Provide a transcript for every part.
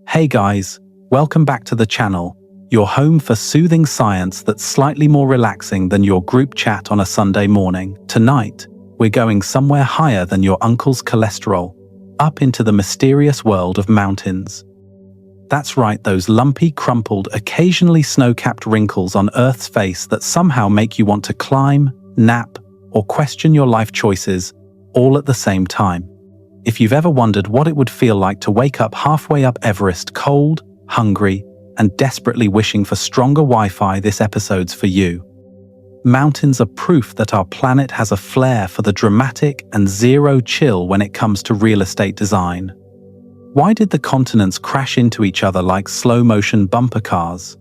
Hey guys, welcome back to the channel, your home for soothing science that's slightly more relaxing than your group chat on a Sunday morning. Tonight, we're going somewhere higher than your uncle's cholesterol, up into the mysterious world of mountains. That's right, those lumpy, crumpled, occasionally snow-capped wrinkles on Earth's face that somehow make you want to climb, nap, or question your life choices, all at the same time. If you've ever wondered what it would feel like to wake up halfway up Everest cold, hungry, and desperately wishing for stronger Wi-Fi, this episode's for you. Mountains are proof that our planet has a flair for the dramatic and zero chill when it comes to real estate design. Why did the continents crash into each other like slow-motion bumper cars?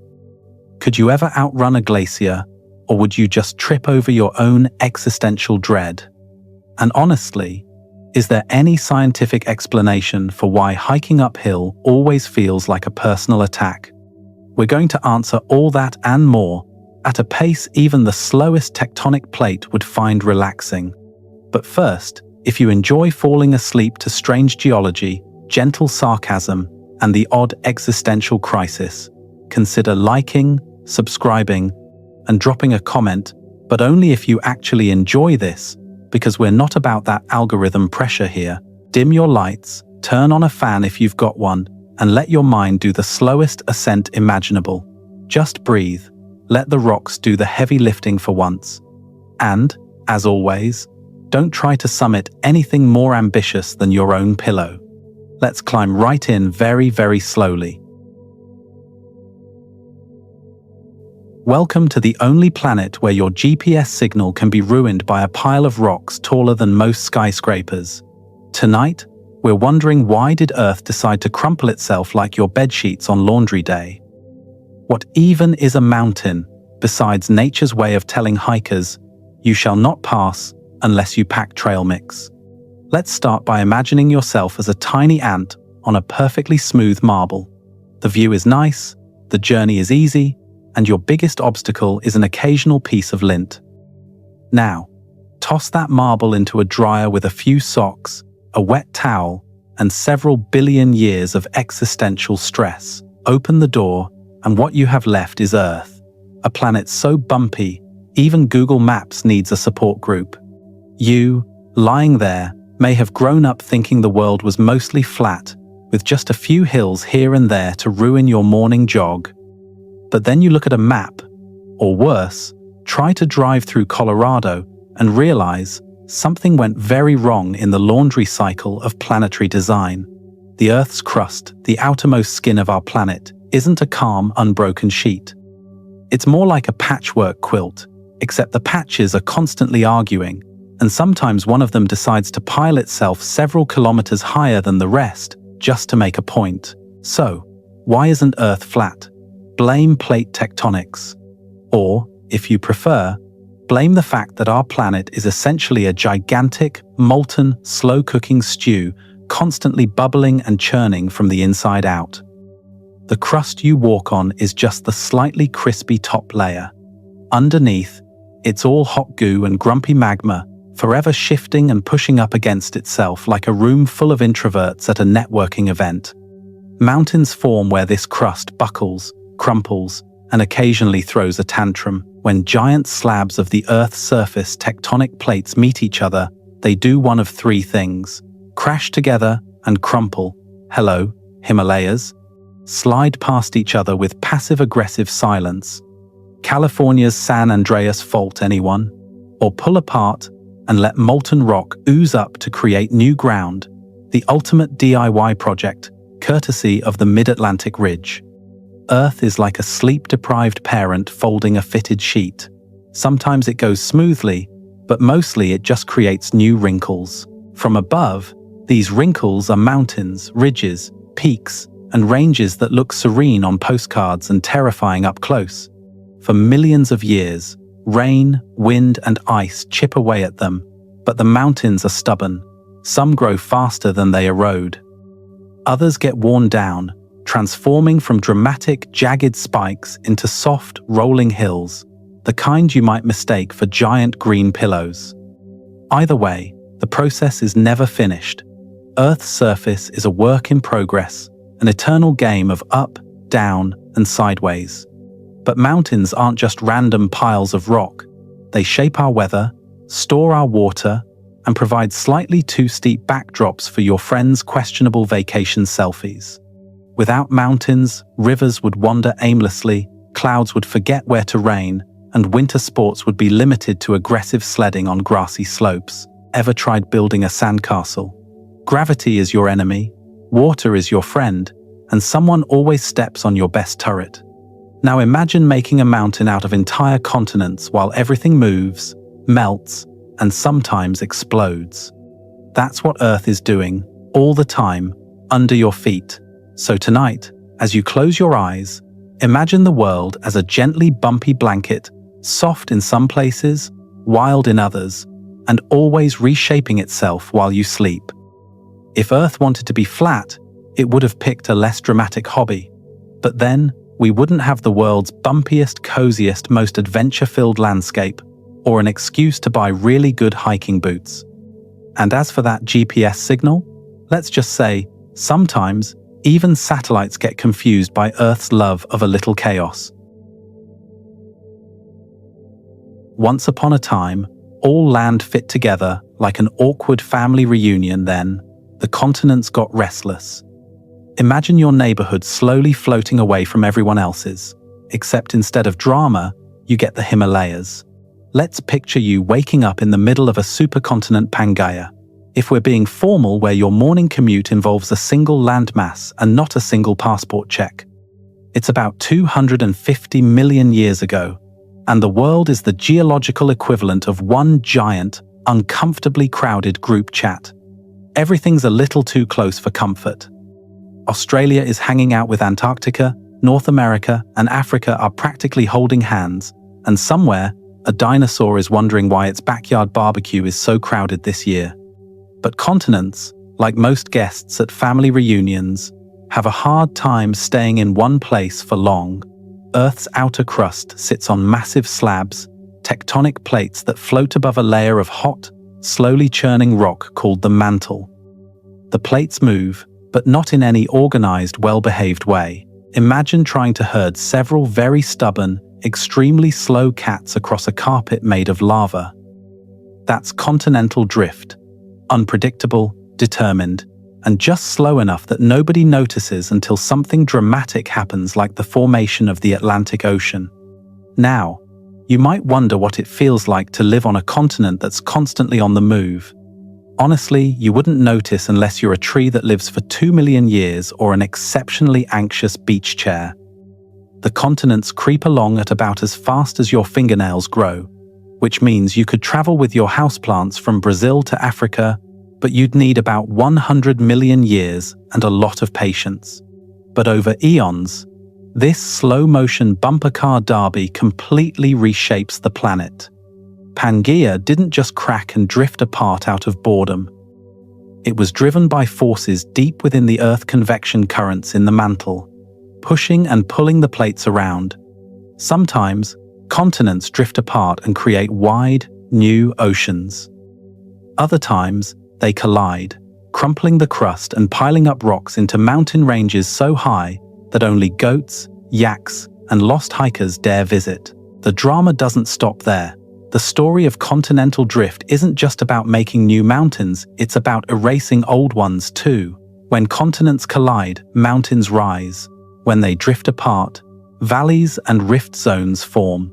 Could you ever outrun a glacier, or would you just trip over your own existential dread? And honestly, is there any scientific explanation for why hiking uphill always feels like a personal attack? We're going to answer all that and more, at a pace even the slowest tectonic plate would find relaxing. But first, if you enjoy falling asleep to strange geology, gentle sarcasm, and the odd existential crisis, consider liking, subscribing, and dropping a comment, but only if you actually enjoy this, because we're not about that algorithm pressure here. Dim your lights, turn on a fan if you've got one, and let your mind do the slowest ascent imaginable. Just breathe, let the rocks do the heavy lifting for once. And, as always, don't try to summit anything more ambitious than your own pillow. Let's climb right in very, very slowly. Welcome to the only planet where your GPS signal can be ruined by a pile of rocks taller than most skyscrapers. Tonight, we're wondering, why did Earth decide to crumple itself like your bedsheets on laundry day? What even is a mountain, besides nature's way of telling hikers, you shall not pass unless you pack trail mix? Let's start by imagining yourself as a tiny ant on a perfectly smooth marble. The view is nice, the journey is easy, and your biggest obstacle is an occasional piece of lint. Now, toss that marble into a dryer with a few socks, a wet towel, and several billion years of existential stress. Open the door, and what you have left is Earth, a planet so bumpy, even Google Maps needs a support group. You, lying there, may have grown up thinking the world was mostly flat, with just a few hills here and there to ruin your morning jog. But then you look at a map, or worse, try to drive through Colorado and realize something went very wrong in the laundry cycle of planetary design. The Earth's crust, the outermost skin of our planet, isn't a calm, unbroken sheet. It's more like a patchwork quilt, except the patches are constantly arguing, and sometimes one of them decides to pile itself several kilometers higher than the rest, just to make a point. So, why isn't Earth flat? Blame plate tectonics. Or, if you prefer, blame the fact that our planet is essentially a gigantic, molten, slow-cooking stew, constantly bubbling and churning from the inside out. The crust you walk on is just the slightly crispy top layer. Underneath, it's all hot goo and grumpy magma, forever shifting and pushing up against itself like a room full of introverts at a networking event. Mountains form where this crust buckles, crumples, and occasionally throws a tantrum. When giant slabs of the Earth's surface tectonic plates meet each other, they do one of three things: crash together and crumple. Hello, Himalayas. Slide past each other with passive-aggressive silence. California's San Andreas Fault, anyone? Or pull apart and let molten rock ooze up to create new ground, the ultimate DIY project, courtesy of the Mid-Atlantic Ridge. Earth is like a sleep-deprived parent folding a fitted sheet. Sometimes it goes smoothly, but mostly it just creates new wrinkles. From above, these wrinkles are mountains, ridges, peaks, and ranges that look serene on postcards and terrifying up close. For millions of years, rain, wind, and ice chip away at them, but the mountains are stubborn. Some grow faster than they erode. Others get worn down, transforming from dramatic, jagged spikes into soft, rolling hills, the kind you might mistake for giant green pillows. Either way, the process is never finished. Earth's surface is a work in progress, an eternal game of up, down, and sideways. But mountains aren't just random piles of rock. They shape our weather, store our water, and provide slightly too steep backdrops for your friends' questionable vacation selfies. Without mountains, rivers would wander aimlessly, clouds would forget where to rain, and winter sports would be limited to aggressive sledding on grassy slopes. Ever tried building a sandcastle? Gravity is your enemy, water is your friend, and someone always steps on your best turret. Now imagine making a mountain out of entire continents while everything moves, melts, and sometimes explodes. That's what Earth is doing, all the time, under your feet. So tonight, as you close your eyes, imagine the world as a gently bumpy blanket, soft in some places, wild in others, and always reshaping itself while you sleep. If Earth wanted to be flat, it would have picked a less dramatic hobby. But then, we wouldn't have the world's bumpiest, coziest, most adventure-filled landscape, or an excuse to buy really good hiking boots. And as for that GPS signal, let's just say, sometimes, even satellites get confused by Earth's love of a little chaos. Once upon a time, all land fit together like an awkward family reunion. Then, the continents got restless. Imagine your neighborhood slowly floating away from everyone else's, except instead of drama, you get the Himalayas. Let's picture you waking up in the middle of a supercontinent Pangaea. If we're being formal, where your morning commute involves a single landmass and not a single passport check. It's about 250 million years ago, and the world is the geological equivalent of one giant, uncomfortably crowded group chat. Everything's a little too close for comfort. Australia is hanging out with Antarctica, North America and Africa are practically holding hands, and somewhere, a dinosaur is wondering why its backyard barbecue is so crowded this year. But continents, like most guests at family reunions, have a hard time staying in one place for long. Earth's outer crust sits on massive slabs, tectonic plates that float above a layer of hot, slowly churning rock called the mantle. The plates move, but not in any organized, well-behaved way. Imagine trying to herd several very stubborn, extremely slow cats across a carpet made of lava. That's continental drift. Unpredictable, determined, and just slow enough that nobody notices until something dramatic happens, like the formation of the Atlantic Ocean. Now, you might wonder what it feels like to live on a continent that's constantly on the move. Honestly, you wouldn't notice unless you're a tree that lives for 2 million years or an exceptionally anxious beach chair. The continents creep along at about as fast as your fingernails grow, which means you could travel with your houseplants from Brazil to Africa, but you'd need about 100 million years and a lot of patience. But over eons, this slow-motion bumper car derby completely reshapes the planet. Pangaea didn't just crack and drift apart out of boredom. It was driven by forces deep within the Earth, convection currents in the mantle, pushing and pulling the plates around. Sometimes, continents drift apart and create wide, new oceans. Other times, they collide, crumpling the crust and piling up rocks into mountain ranges so high that only goats, yaks, and lost hikers dare visit. The drama doesn't stop there. The story of continental drift isn't just about making new mountains, it's about erasing old ones too. When continents collide, mountains rise. When they drift apart, valleys and rift zones form.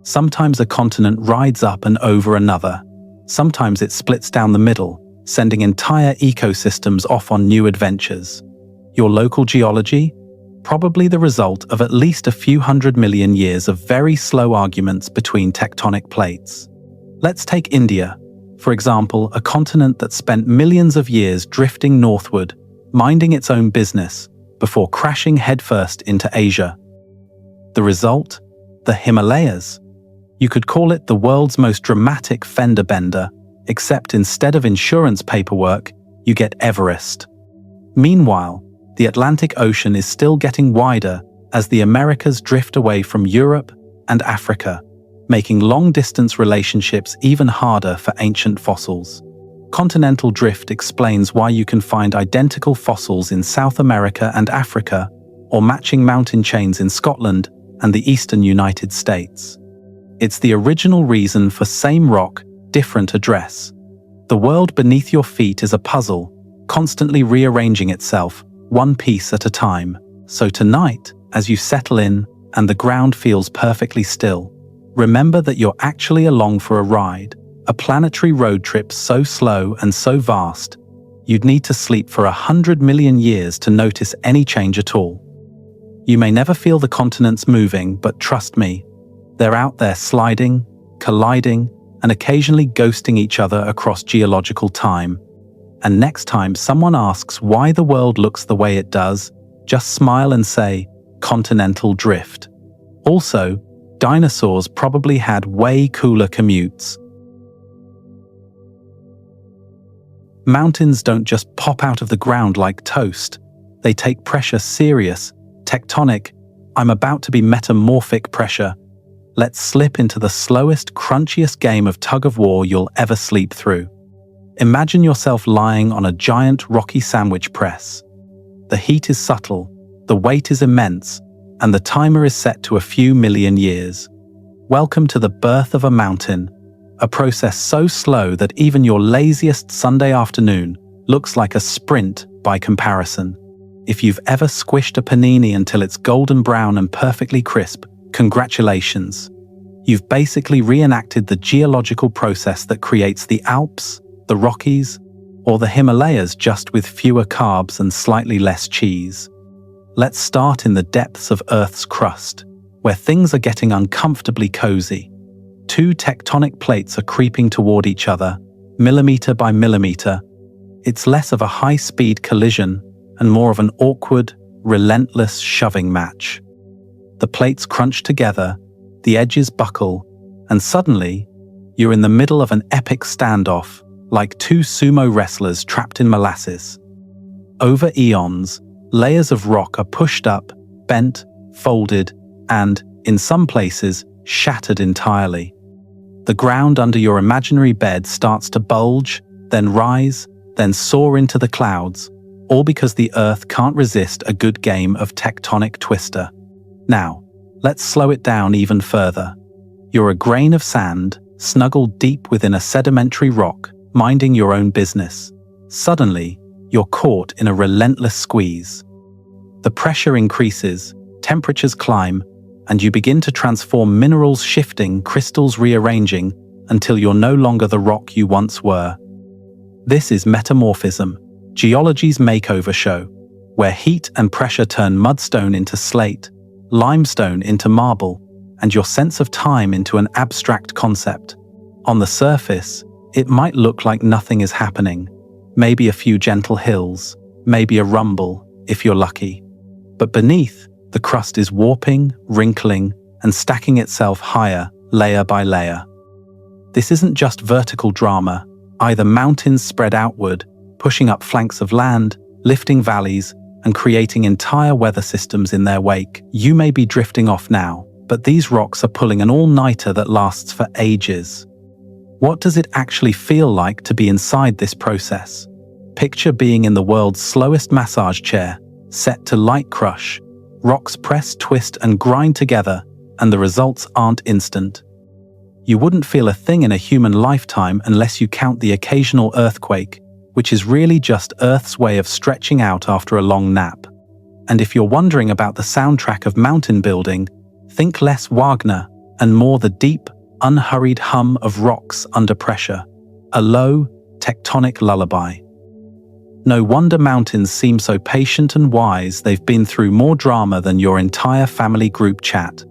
Sometimes a continent rides up and over another. Sometimes it splits down the middle, sending entire ecosystems off on new adventures. Your local geology? Probably the result of at least a few 100 million years of very slow arguments between tectonic plates. Let's take India, for example, a continent that spent millions of years drifting northward, minding its own business, before crashing headfirst into Asia. The result? The Himalayas. You could call it the world's most dramatic fender bender, except instead of insurance paperwork, you get Everest. Meanwhile, the Atlantic Ocean is still getting wider as the Americas drift away from Europe and Africa, making long-distance relationships even harder for ancient fossils. Continental drift explains why you can find identical fossils in South America and Africa, or matching mountain chains in Scotland and the eastern United States. It's the original reason for same rock, different address. The world beneath your feet is a puzzle, constantly rearranging itself, one piece at a time. So tonight, as you settle in and the ground feels perfectly still, remember that you're actually along for a ride, a planetary road trip so slow and so vast, you'd need to sleep for 100 million years to notice any change at all. You may never feel the continents moving, but trust me, they're out there sliding, colliding, and occasionally ghosting each other across geological time. And next time someone asks why the world looks the way it does, just smile and say, continental drift. Also, dinosaurs probably had way cooler commutes. Mountains don't just pop out of the ground like toast. They take pressure serious, tectonic, I'm about to be metamorphic pressure. Let's slip into the slowest, crunchiest game of tug-of-war you'll ever sleep through. Imagine yourself lying on a giant rocky sandwich press. The heat is subtle, the weight is immense, and the timer is set to a few million years. Welcome to the birth of a mountain, a process so slow that even your laziest Sunday afternoon looks like a sprint by comparison. If you've ever squished a panini until it's golden brown and perfectly crisp, congratulations. You've basically reenacted the geological process that creates the Alps, the Rockies, or the Himalayas, just with fewer carbs and slightly less cheese. Let's start in the depths of Earth's crust, where things are getting uncomfortably cozy. Two tectonic plates are creeping toward each other, millimeter by millimeter. It's less of a high-speed collision and more of an awkward, relentless shoving match. The plates crunch together, the edges buckle, and suddenly, you're in the middle of an epic standoff, like two sumo wrestlers trapped in molasses. Over eons, layers of rock are pushed up, bent, folded, and, in some places, shattered entirely. The ground under your imaginary bed starts to bulge, then rise, then soar into the clouds, all because the Earth can't resist a good game of tectonic twister. Now, let's slow it down even further. You're a grain of sand, snuggled deep within a sedimentary rock, minding your own business. Suddenly, you're caught in a relentless squeeze. The pressure increases, temperatures climb, and you begin to transform, minerals shifting, crystals rearranging, until you're no longer the rock you once were. This is metamorphism, geology's makeover show, where heat and pressure turn mudstone into slate, limestone into marble, and your sense of time into an abstract concept. On the surface, it might look like nothing is happening. Maybe a few gentle hills, maybe a rumble, if you're lucky. But beneath, the crust is warping, wrinkling, and stacking itself higher, layer by layer. This isn't just vertical drama, either mountains spread outward, pushing up flanks of land, lifting valleys, and creating entire weather systems in their wake. You may be drifting off now, but these rocks are pulling an all-nighter that lasts for ages. What does it actually feel like to be inside this process? Picture being in the world's slowest massage chair, set to light crush. Rocks press, twist, and grind together, and the results aren't instant. You wouldn't feel a thing in a human lifetime unless you count the occasional earthquake, which is really just Earth's way of stretching out after a long nap. And if you're wondering about the soundtrack of mountain building, think less Wagner and more the deep, unhurried hum of rocks under pressure, a low, tectonic lullaby. No wonder mountains seem so patient and wise. They've been through more drama than your entire family group chat.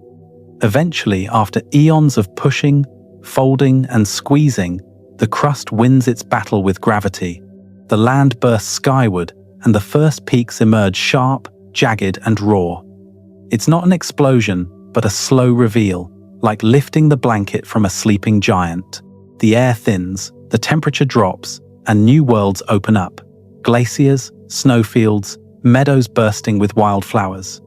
Eventually, after eons of pushing, folding, and squeezing, the crust wins its battle with gravity. The land bursts skyward, and the first peaks emerge sharp, jagged, and raw. It's not an explosion, but a slow reveal, like lifting the blanket from a sleeping giant. The air thins, the temperature drops, and new worlds open up. Glaciers, snowfields, meadows bursting with wildflowers.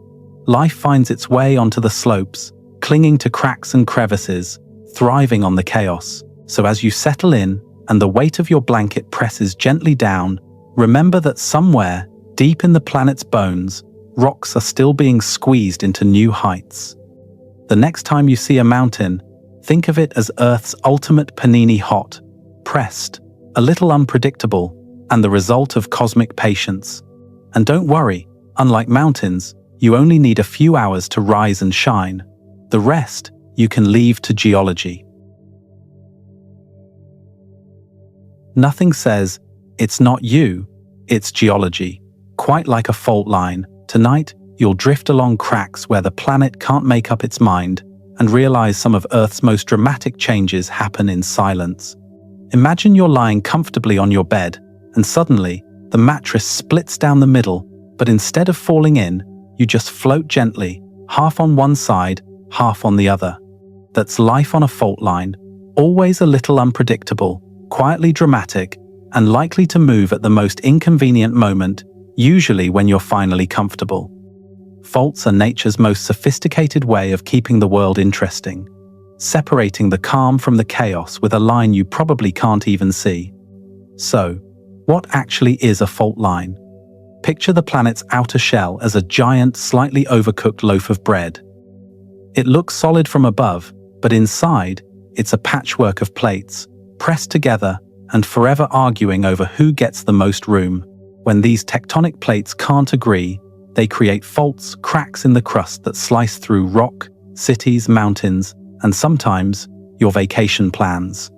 Life finds its way onto the slopes, clinging to cracks and crevices, thriving on the chaos. So as you settle in, and the weight of your blanket presses gently down, remember that somewhere, deep in the planet's bones, rocks are still being squeezed into new heights. The next time you see a mountain, think of it as Earth's ultimate panini, hot, pressed, a little unpredictable, and the result of cosmic patience. And don't worry, unlike mountains, you only need a few hours to rise and shine. The rest, you can leave to geology. Nothing says, "It's not you, it's geology." Quite like a fault line, tonight, you'll drift along cracks where the planet can't make up its mind and realize some of Earth's most dramatic changes happen in silence. Imagine you're lying comfortably on your bed, and suddenly, the mattress splits down the middle, but instead of falling in, you just float gently, half on one side, half on the other. That's life on a fault line, always a little unpredictable, quietly dramatic, and likely to move at the most inconvenient moment, usually when you're finally comfortable. Faults are nature's most sophisticated way of keeping the world interesting, separating the calm from the chaos with a line you probably can't even see. So, what actually is a fault line? Picture the planet's outer shell as a giant, slightly overcooked loaf of bread. It looks solid from above, but inside, it's a patchwork of plates, pressed together and forever arguing over who gets the most room. When these tectonic plates can't agree, they create faults, cracks in the crust that slice through rock, cities, mountains, and sometimes your vacation plans.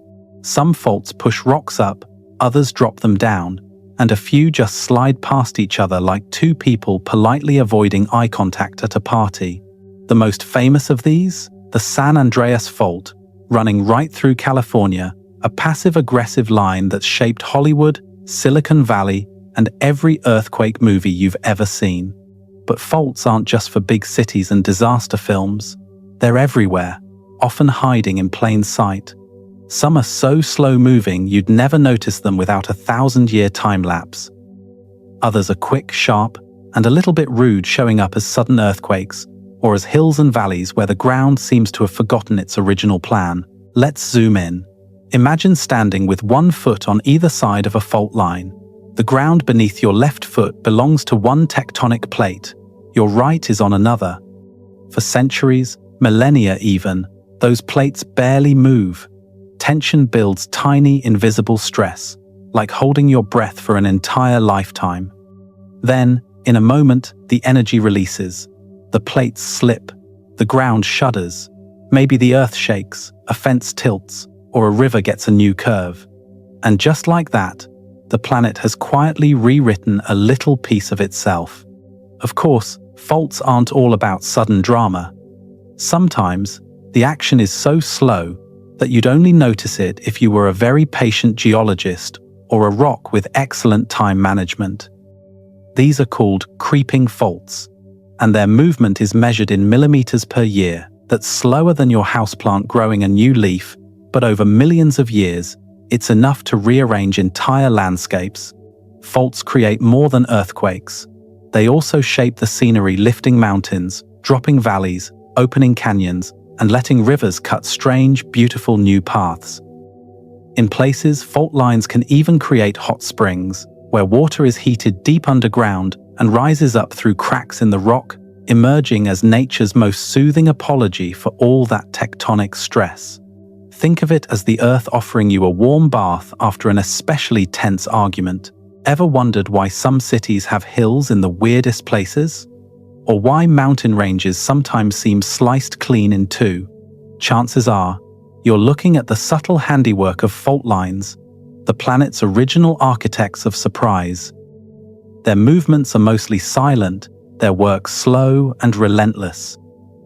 Some faults push rocks up, others drop them down, and a few just slide past each other like two people politely avoiding eye contact at a party. The most famous of these? The San Andreas Fault, running right through California, a passive-aggressive line that's shaped Hollywood, Silicon Valley, and every earthquake movie you've ever seen. But faults aren't just for big cities and disaster films. They're everywhere, often hiding in plain sight. Some are so slow-moving you'd never notice them without a 1,000-year time-lapse. Others are quick, sharp, and a little bit rude, showing up as sudden earthquakes, or as hills and valleys where the ground seems to have forgotten its original plan. Let's zoom in. Imagine standing with one foot on either side of a fault line. The ground beneath your left foot belongs to one tectonic plate. Your right is on another. For centuries, millennia even, those plates barely move. Tension builds tiny, invisible stress, like holding your breath for an entire lifetime. Then, in a moment, the energy releases. The plates slip. The ground shudders. Maybe the earth shakes, a fence tilts, or a river gets a new curve. And just like that, the planet has quietly rewritten a little piece of itself. Of course, faults aren't all about sudden drama. Sometimes, the action is so slow that you'd only notice it if you were a very patient geologist or a rock with excellent time management. These are called creeping faults, and their movement is measured in millimeters per year. That's slower than your houseplant growing a new leaf, but over millions of years, it's enough to rearrange entire landscapes. Faults create more than earthquakes. They also shape the scenery, lifting mountains, dropping valleys, opening canyons, and letting rivers cut strange, beautiful new paths. In places, fault lines can even create hot springs, where water is heated deep underground and rises up through cracks in the rock, emerging as nature's most soothing apology for all that tectonic stress. Think of it as the earth offering you a warm bath after an especially tense argument. Ever wondered why some cities have hills in the weirdest places? Or why mountain ranges sometimes seem sliced clean in two? Chances are, you're looking at the subtle handiwork of fault lines, the planet's original architects of surprise. Their movements are mostly silent, their work slow and relentless.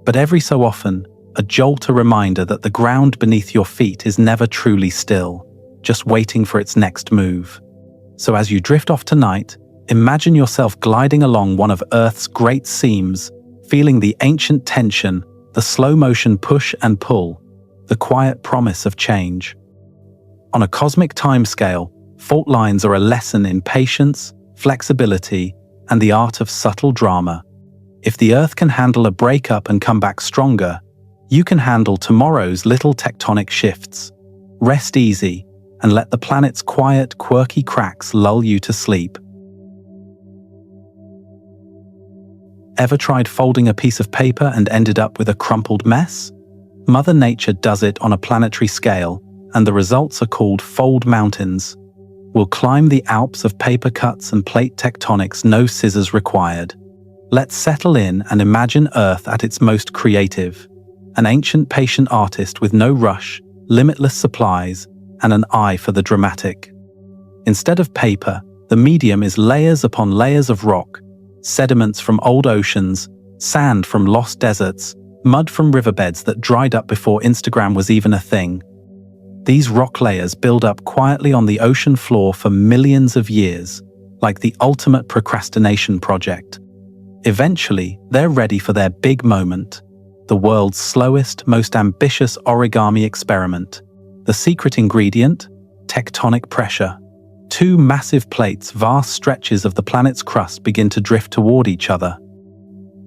But every so often, a jolt, a reminder that the ground beneath your feet is never truly still, just waiting for its next move. So as you drift off tonight, imagine yourself gliding along one of Earth's great seams, feeling the ancient tension, the slow-motion push and pull, the quiet promise of change. On a cosmic timescale, fault lines are a lesson in patience, flexibility, and the art of subtle drama. If the Earth can handle a breakup and come back stronger, you can handle tomorrow's little tectonic shifts. Rest easy, and let the planet's quiet, quirky cracks lull you to sleep. Ever tried folding a piece of paper and ended up with a crumpled mess? Mother Nature does it on a planetary scale, and the results are called fold mountains. We'll climb the Alps of paper cuts and plate tectonics, no scissors required. Let's settle in and imagine Earth at its most creative. An ancient, patient artist with no rush, limitless supplies, and an eye for the dramatic. Instead of paper, the medium is layers upon layers of rock, sediments from old oceans, sand from lost deserts, mud from riverbeds that dried up before Instagram was even a thing. These rock layers build up quietly on the ocean floor for millions of years, like the ultimate procrastination project. Eventually, they're ready for their big moment, the world's slowest, most ambitious origami experiment. The secret ingredient? Tectonic pressure. Two massive plates, vast stretches of the planet's crust, begin to drift toward each other.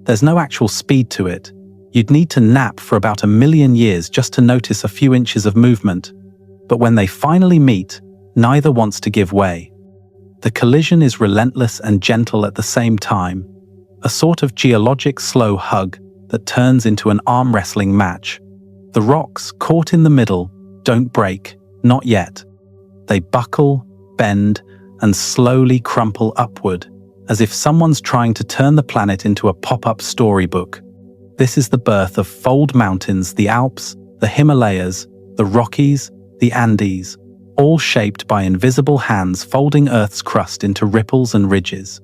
There's no actual speed to it. You'd need to nap for about 1 million years just to notice a few inches of movement. But when they finally meet, neither wants to give way. The collision is relentless and gentle at the same time, a sort of geologic slow hug that turns into an arm wrestling match. The rocks, caught in the middle, don't break, not yet. They buckle, bend, and slowly crumple upward, as if someone's trying to turn the planet into a pop-up storybook. This is the birth of fold mountains, the Alps, the Himalayas, the Rockies, the Andes, all shaped by invisible hands folding Earth's crust into ripples and ridges.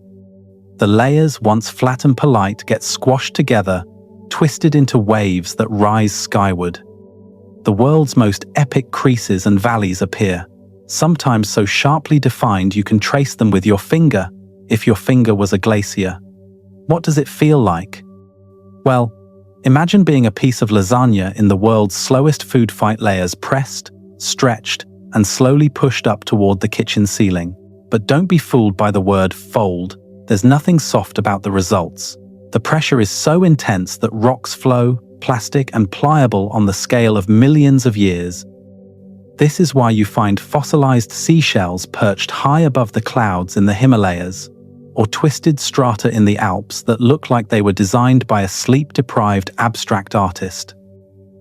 The layers, once flat and polite, get squashed together, twisted into waves that rise skyward. The world's most epic creases and valleys appear, sometimes so sharply defined you can trace them with your finger, if your finger was a glacier. What does it feel like? Well, imagine being a piece of lasagna in the world's slowest food fight, layers pressed, stretched, and slowly pushed up toward the kitchen ceiling. But don't be fooled by the word fold. There's nothing soft about the results. The pressure is so intense that rocks flow, plastic and pliable on the scale of millions of years. This is why you find fossilized seashells perched high above the clouds in the Himalayas, or twisted strata in the Alps that look like they were designed by a sleep-deprived abstract artist.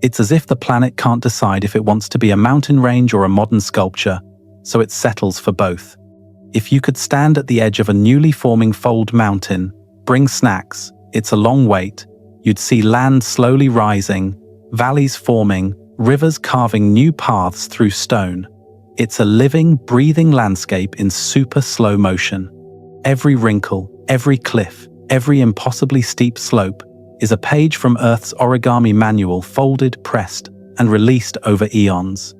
It's as if the planet can't decide if it wants to be a mountain range or a modern sculpture, so it settles for both. If you could stand at the edge of a newly forming fold mountain, bring snacks, it's a long wait, you'd see land slowly rising, valleys forming, rivers carving new paths through stone. It's a living, breathing landscape in super slow motion. Every wrinkle, every cliff, every impossibly steep slope is a page from Earth's origami manual, folded, pressed, and released over eons.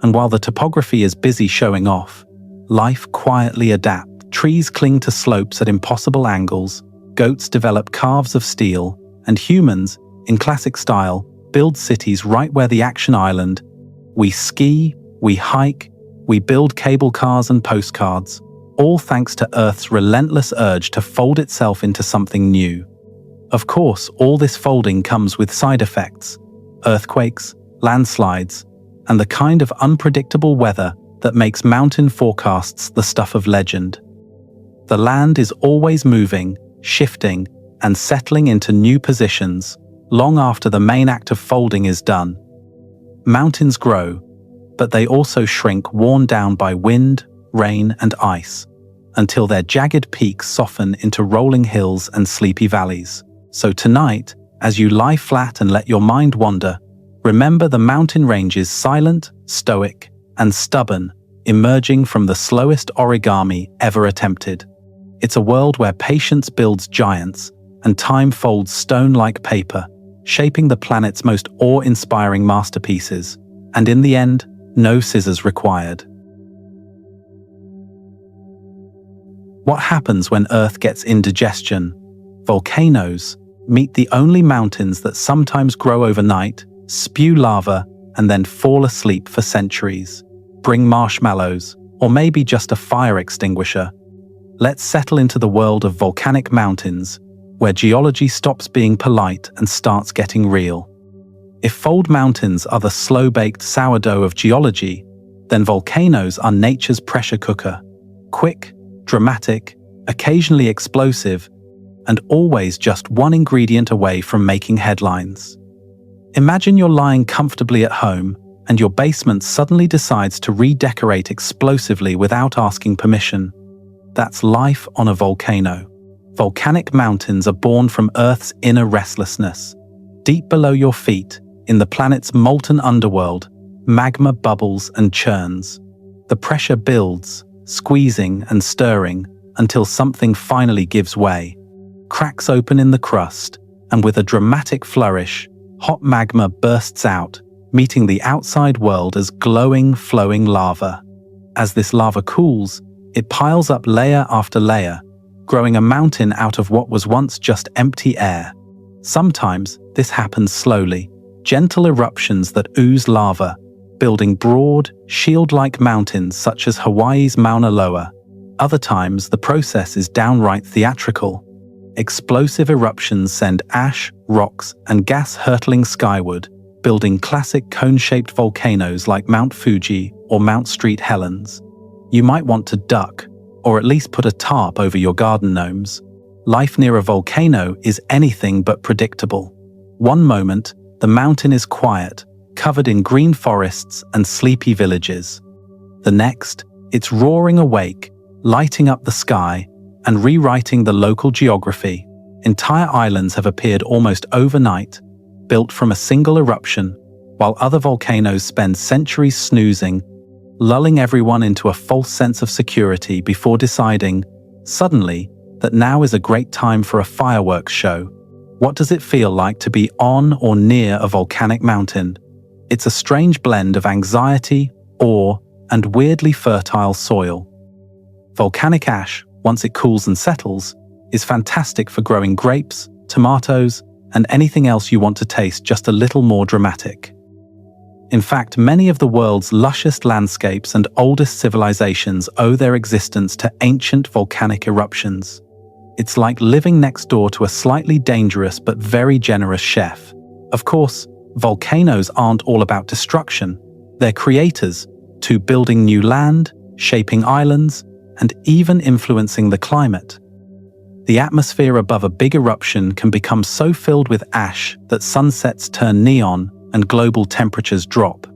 And while the topography is busy showing off, life quietly adapts. Trees cling to slopes at impossible angles, goats develop calves of steel, and humans, in classic style, build cities right where the action island. We ski, we hike, we build cable cars and postcards, all thanks to Earth's relentless urge to fold itself into something new. Of course, all this folding comes with side effects: earthquakes, landslides, and the kind of unpredictable weather that makes mountain forecasts the stuff of legend. The land is always moving, shifting, and settling into new positions, long after the main act of folding is done. Mountains grow, but they also shrink, worn down by wind, rain, and ice, until their jagged peaks soften into rolling hills and sleepy valleys. So tonight, as you lie flat and let your mind wander, remember the mountain ranges, silent, stoic, and stubborn, emerging from the slowest origami ever attempted. It's a world where patience builds giants, and time folds stone like paper, shaping the planet's most awe-inspiring masterpieces, and in the end, no scissors required. What happens when Earth gets indigestion? Volcanoes, meet the only mountains that sometimes grow overnight, spew lava, and then fall asleep for centuries. Bring marshmallows, or maybe just a fire extinguisher. Let's settle into the world of volcanic mountains, where geology stops being polite and starts getting real. If fold mountains are the slow-baked sourdough of geology, then volcanoes are nature's pressure cooker. Quick, dramatic, occasionally explosive, and always just one ingredient away from making headlines. Imagine you're lying comfortably at home, and your basement suddenly decides to redecorate explosively without asking permission. That's life on a volcano. Volcanic mountains are born from Earth's inner restlessness. Deep below your feet, in the planet's molten underworld, magma bubbles and churns. The pressure builds, squeezing and stirring, until something finally gives way. Cracks open in the crust, and with a dramatic flourish, hot magma bursts out, meeting the outside world as glowing, flowing lava. As this lava cools, it piles up layer after layer, growing a mountain out of what was once just empty air. Sometimes this happens slowly, gentle eruptions that ooze lava, building broad, shield-like mountains such as Hawaii's Mauna Loa. Other times the process is downright theatrical. Explosive eruptions send ash, rocks, and gas hurtling skyward, building classic cone-shaped volcanoes like Mount Fuji or Mount St. Helens. You might want to duck, or at least put a tarp over your garden gnomes. Life near a volcano is anything but predictable. One moment, the mountain is quiet, covered in green forests and sleepy villages. The next, it's roaring awake, lighting up the sky and rewriting the local geography. Entire islands have appeared almost overnight, built from a single eruption, while other volcanoes spend centuries snoozing, lulling everyone into a false sense of security before deciding, suddenly, that now is a great time for a fireworks show. What does it feel like to be on or near a volcanic mountain? It's a strange blend of anxiety, awe, and weirdly fertile soil. Volcanic ash, once it cools and settles, is fantastic for growing grapes, tomatoes, and anything else you want to taste just a little more dramatic. In fact, many of the world's lushest landscapes and oldest civilizations owe their existence to ancient volcanic eruptions. It's like living next door to a slightly dangerous but very generous chef. Of course, volcanoes aren't all about destruction. They're creators, to building new land, shaping islands, and even influencing the climate. The atmosphere above a big eruption can become so filled with ash that sunsets turn neon and global temperatures drop.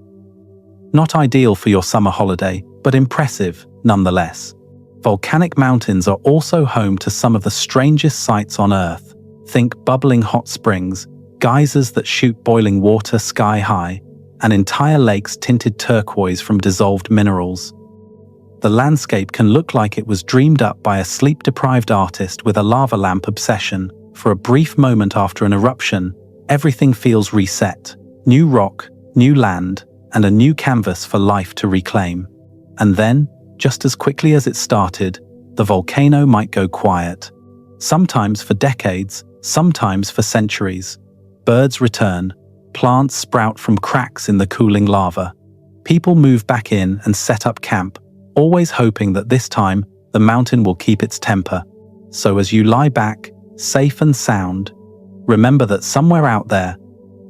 Not ideal for your summer holiday, but impressive nonetheless. Volcanic mountains are also home to some of the strangest sights on Earth. Think bubbling hot springs, geysers that shoot boiling water sky high, and entire lakes tinted turquoise from dissolved minerals. The landscape can look like it was dreamed up by a sleep-deprived artist with a lava lamp obsession. For a brief moment after an eruption, everything feels reset. New rock, new land, and a new canvas for life to reclaim. And then, just as quickly as it started, the volcano might go quiet. Sometimes for decades, sometimes for centuries. Birds return, plants sprout from cracks in the cooling lava. People move back in and set up camp, always hoping that this time the mountain will keep its temper. So as you lie back, safe and sound, remember that somewhere out there,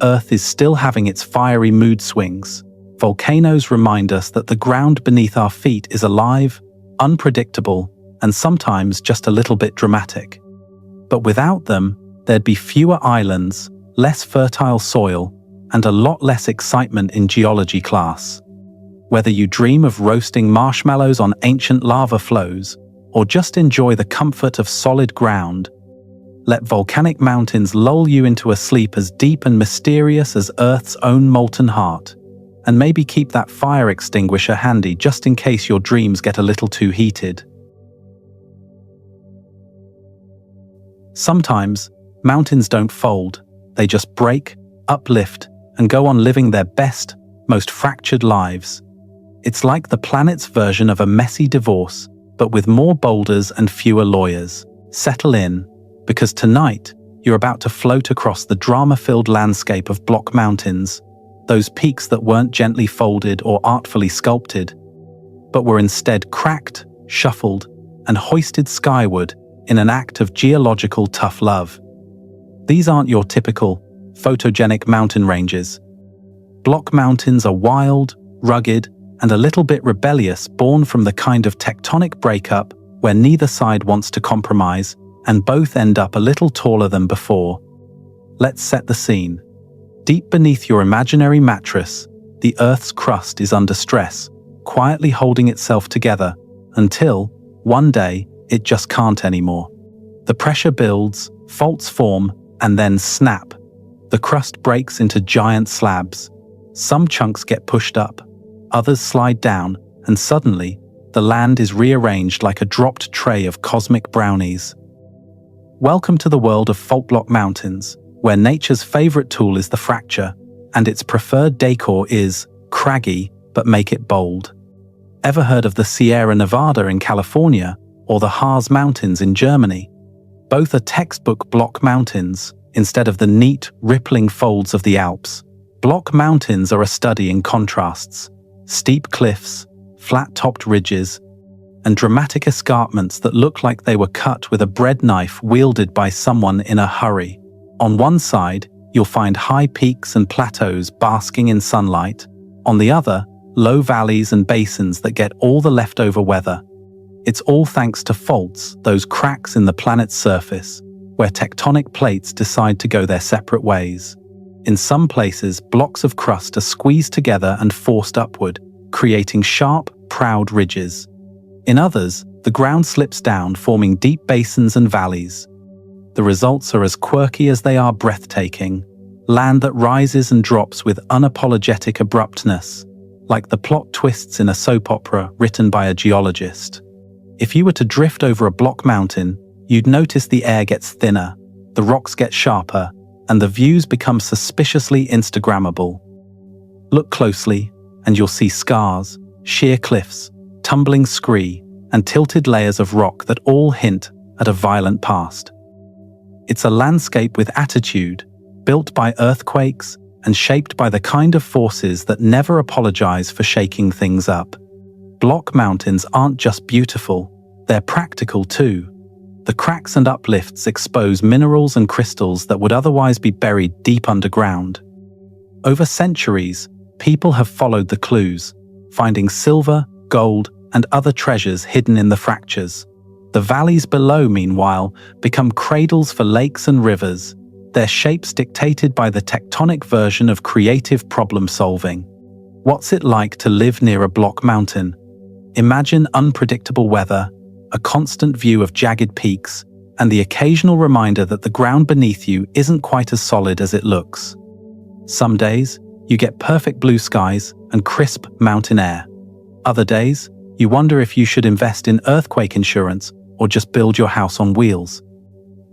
Earth is still having its fiery mood swings. Volcanoes remind us that the ground beneath our feet is alive, unpredictable, and sometimes just a little bit dramatic. But without them, there'd be fewer islands, less fertile soil, and a lot less excitement in geology class. Whether you dream of roasting marshmallows on ancient lava flows, or just enjoy the comfort of solid ground, let volcanic mountains lull you into a sleep as deep and mysterious as Earth's own molten heart. And maybe keep that fire extinguisher handy just in case your dreams get a little too heated. Sometimes, mountains don't fold. They just break, uplift, and go on living their best, most fractured lives. It's like the planet's version of a messy divorce, but with more boulders and fewer lawyers. Settle in, because tonight, you're about to float across the drama-filled landscape of block mountains, those peaks that weren't gently folded or artfully sculpted, but were instead cracked, shuffled, and hoisted skyward in an act of geological tough love. These aren't your typical, photogenic mountain ranges. Block mountains are wild, rugged, and a little bit rebellious, born from the kind of tectonic breakup where neither side wants to compromise and both end up a little taller than before. Let's set the scene. Deep beneath your imaginary mattress, the Earth's crust is under stress, quietly holding itself together until, one day, it just can't anymore. The pressure builds, faults form, and then snap. The crust breaks into giant slabs. Some chunks get pushed up, others slide down, and suddenly, the land is rearranged like a dropped tray of cosmic brownies. Welcome to the world of fault block mountains, where nature's favorite tool is the fracture, and its preferred decor is craggy, but make it bold. Ever heard of the Sierra Nevada in California or the Harz Mountains in Germany? Both are textbook block mountains, instead of the neat, rippling folds of the Alps. Block mountains are a study in contrasts: steep cliffs, flat-topped ridges, and dramatic escarpments that look like they were cut with a bread knife wielded by someone in a hurry. On one side, you'll find high peaks and plateaus basking in sunlight. On the other, low valleys and basins that get all the leftover weather. It's all thanks to faults, those cracks in the planet's surface, where tectonic plates decide to go their separate ways. In some places, blocks of crust are squeezed together and forced upward, creating sharp, proud ridges. In others, the ground slips down, forming deep basins and valleys. The results are as quirky as they are breathtaking. Land that rises and drops with unapologetic abruptness, like the plot twists in a soap opera written by a geologist. If you were to drift over a block mountain, you'd notice the air gets thinner, the rocks get sharper, and the views become suspiciously Instagrammable. Look closely, and you'll see scars, sheer cliffs, tumbling scree, and tilted layers of rock that all hint at a violent past. It's a landscape with attitude, built by earthquakes and shaped by the kind of forces that never apologize for shaking things up. Block mountains aren't just beautiful, they're practical too. The cracks and uplifts expose minerals and crystals that would otherwise be buried deep underground. Over centuries, people have followed the clues, finding silver, gold, and other treasures hidden in the fractures. The valleys below, meanwhile, become cradles for lakes and rivers, their shapes dictated by the tectonic version of creative problem-solving. What's it like to live near a block mountain? Imagine unpredictable weather, a constant view of jagged peaks, and the occasional reminder that the ground beneath you isn't quite as solid as it looks. Some days, you get perfect blue skies and crisp mountain air. Other days, you wonder if you should invest in earthquake insurance or just build your house on wheels.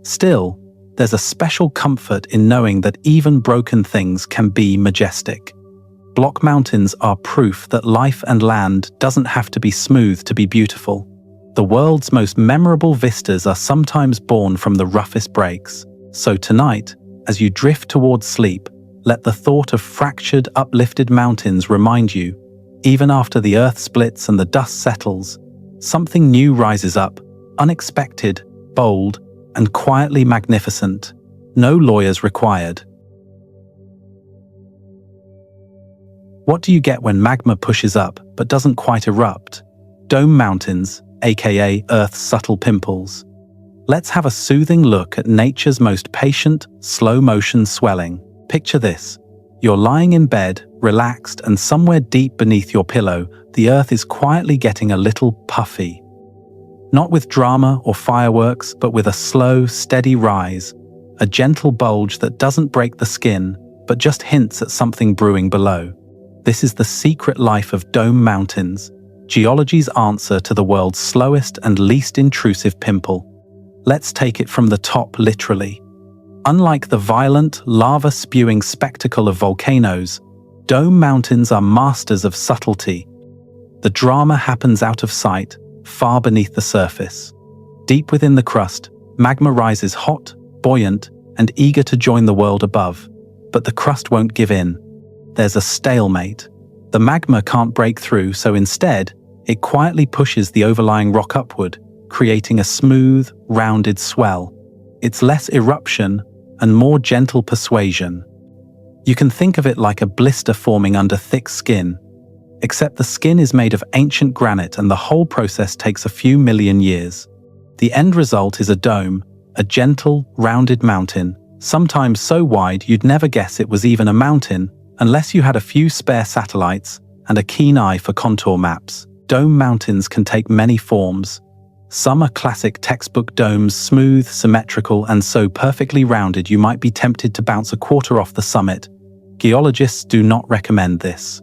Still, there's a special comfort in knowing that even broken things can be majestic. Block mountains are proof that life and land doesn't have to be smooth to be beautiful. The world's most memorable vistas are sometimes born from the roughest breaks. So tonight, as you drift towards sleep, let the thought of fractured, uplifted mountains remind you, even after the earth splits and the dust settles, something new rises up, unexpected, bold, and quietly magnificent. No lawyers required. What do you get when magma pushes up but doesn't quite erupt? Dome mountains, aka Earth's subtle pimples. Let's have a soothing look at nature's most patient, slow-motion swelling. Picture this. You're lying in bed, relaxed, and somewhere deep beneath your pillow, the earth is quietly getting a little puffy. Not with drama or fireworks, but with a slow, steady rise, a gentle bulge that doesn't break the skin, but just hints at something brewing below. This is the secret life of dome mountains, geology's answer to the world's slowest and least intrusive pimple. Let's take it from the top literally. Unlike the violent, lava-spewing spectacle of volcanoes, dome mountains are masters of subtlety. The drama happens out of sight, far beneath the surface. Deep within the crust, magma rises hot, buoyant, and eager to join the world above. But the crust won't give in. There's a stalemate. The magma can't break through, so instead, it quietly pushes the overlying rock upward, creating a smooth, rounded swell. It's less eruption and more gentle persuasion. You can think of it like a blister forming under thick skin. Except the skin is made of ancient granite and the whole process takes a few million years. The end result is a dome, a gentle, rounded mountain, sometimes so wide you'd never guess it was even a mountain unless you had a few spare satellites and a keen eye for contour maps. Dome mountains can take many forms. Some are classic textbook domes, smooth, symmetrical, and so perfectly rounded you might be tempted to bounce a quarter off the summit. Geologists do not recommend this.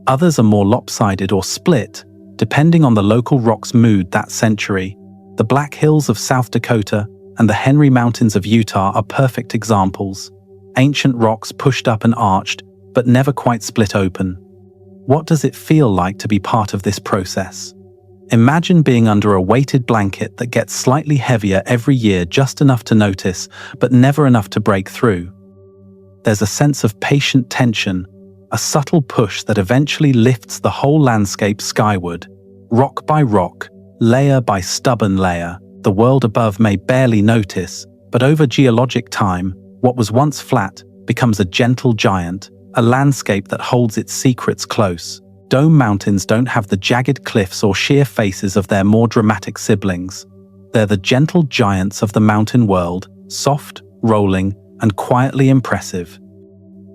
Others are more lopsided or split, depending on the local rock's mood that century. The Black Hills of South Dakota and the Henry Mountains of Utah are perfect examples. Ancient rocks pushed up and arched, but never quite split open. What does it feel like to be part of this process? Imagine being under a weighted blanket that gets slightly heavier every year, just enough to notice, but never enough to break through. There's a sense of patient tension, a subtle push that eventually lifts the whole landscape skyward. Rock by rock, layer by stubborn layer, the world above may barely notice, but over geologic time, what was once flat becomes a gentle giant, a landscape that holds its secrets close. Dome mountains don't have the jagged cliffs or sheer faces of their more dramatic siblings. They're the gentle giants of the mountain world, soft, rolling, and quietly impressive.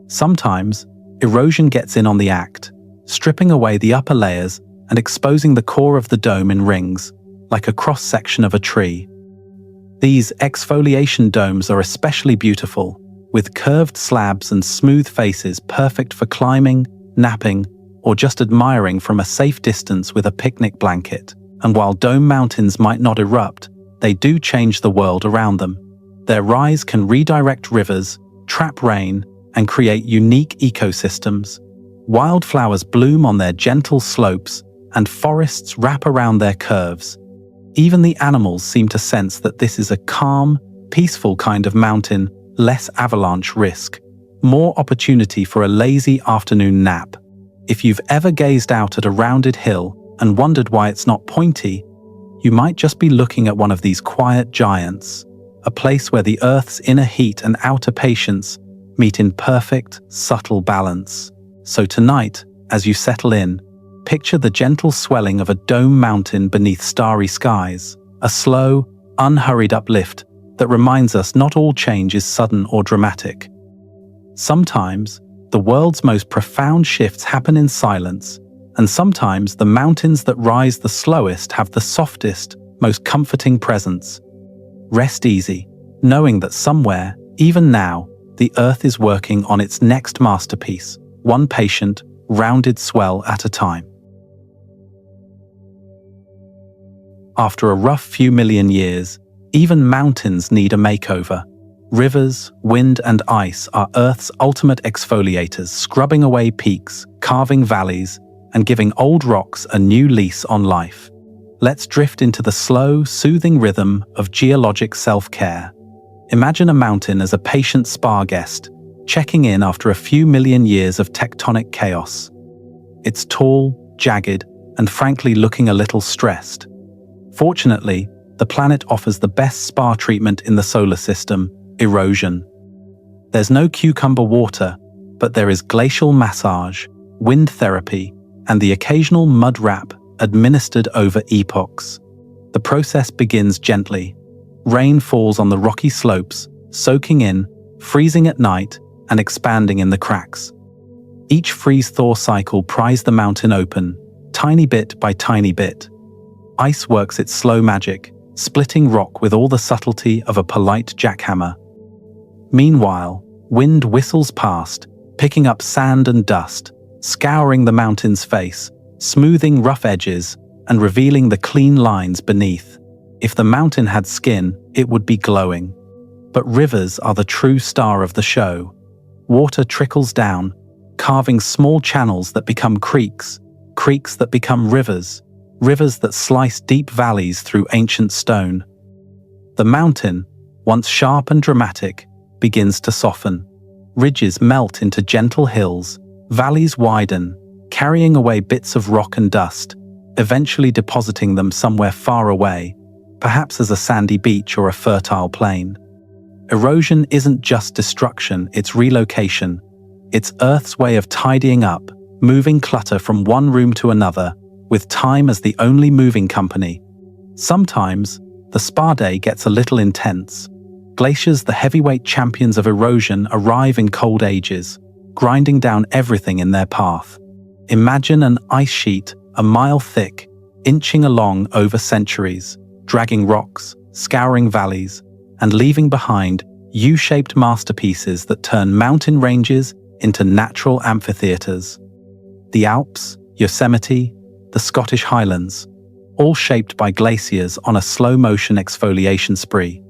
Sometimes, erosion gets in on the act, stripping away the upper layers and exposing the core of the dome in rings, like a cross-section of a tree. These exfoliation domes are especially beautiful, with curved slabs and smooth faces perfect for climbing, napping, or just admiring from a safe distance with a picnic blanket. And while dome mountains might not erupt, they do change the world around them. Their rise can redirect rivers, trap rain, and create unique ecosystems. Wildflowers bloom on their gentle slopes, and forests wrap around their curves. Even the animals seem to sense that this is a calm, peaceful kind of mountain, less avalanche risk, more opportunity for a lazy afternoon nap. If you've ever gazed out at a rounded hill and wondered why it's not pointy, you might just be looking at one of these quiet giants, a place where the Earth's inner heat and outer patience meet in perfect, subtle balance. So tonight, as you settle in, picture the gentle swelling of a dome mountain beneath starry skies, a slow, unhurried uplift that reminds us not all change is sudden or dramatic. Sometimes, the world's most profound shifts happen in silence, and sometimes the mountains that rise the slowest have the softest, most comforting presence. Rest easy, knowing that somewhere, even now, the Earth is working on its next masterpiece, one patient, rounded swell at a time. After a rough few million years, even mountains need a makeover. Rivers, wind, and ice are Earth's ultimate exfoliators, scrubbing away peaks, carving valleys, and giving old rocks a new lease on life. Let's drift into the slow, soothing rhythm of geologic self-care. Imagine a mountain as a patient spa guest, checking in after a few million years of tectonic chaos. It's tall, jagged, and frankly looking a little stressed. Fortunately, the planet offers the best spa treatment in the solar system: erosion. There's no cucumber water, but there is glacial massage, wind therapy, and the occasional mud wrap administered over epochs. The process begins gently. Rain falls on the rocky slopes, soaking in, freezing at night, and expanding in the cracks. Each freeze-thaw cycle pries the mountain open, tiny bit by tiny bit. Ice works its slow magic, splitting rock with all the subtlety of a polite jackhammer. Meanwhile, wind whistles past, picking up sand and dust, scouring the mountain's face, smoothing rough edges, and revealing the clean lines beneath. If the mountain had skin, it would be glowing. But rivers are the true star of the show. Water trickles down, carving small channels that become creeks, creeks that become rivers, rivers that slice deep valleys through ancient stone. The mountain, once sharp and dramatic, begins to soften. Ridges melt into gentle hills, valleys widen, carrying away bits of rock and dust, eventually depositing them somewhere far away, perhaps as a sandy beach or a fertile plain. Erosion isn't just destruction, it's relocation. It's Earth's way of tidying up, moving clutter from one room to another, with time as the only moving company. Sometimes, the spa day gets a little intense. Glaciers, the heavyweight champions of erosion, arrive in cold ages, grinding down everything in their path. Imagine an ice sheet a mile thick, inching along over centuries, dragging rocks, scouring valleys, and leaving behind U-shaped masterpieces that turn mountain ranges into natural amphitheaters. The Alps, Yosemite, the Scottish Highlands, all shaped by glaciers on a slow-motion exfoliation spree.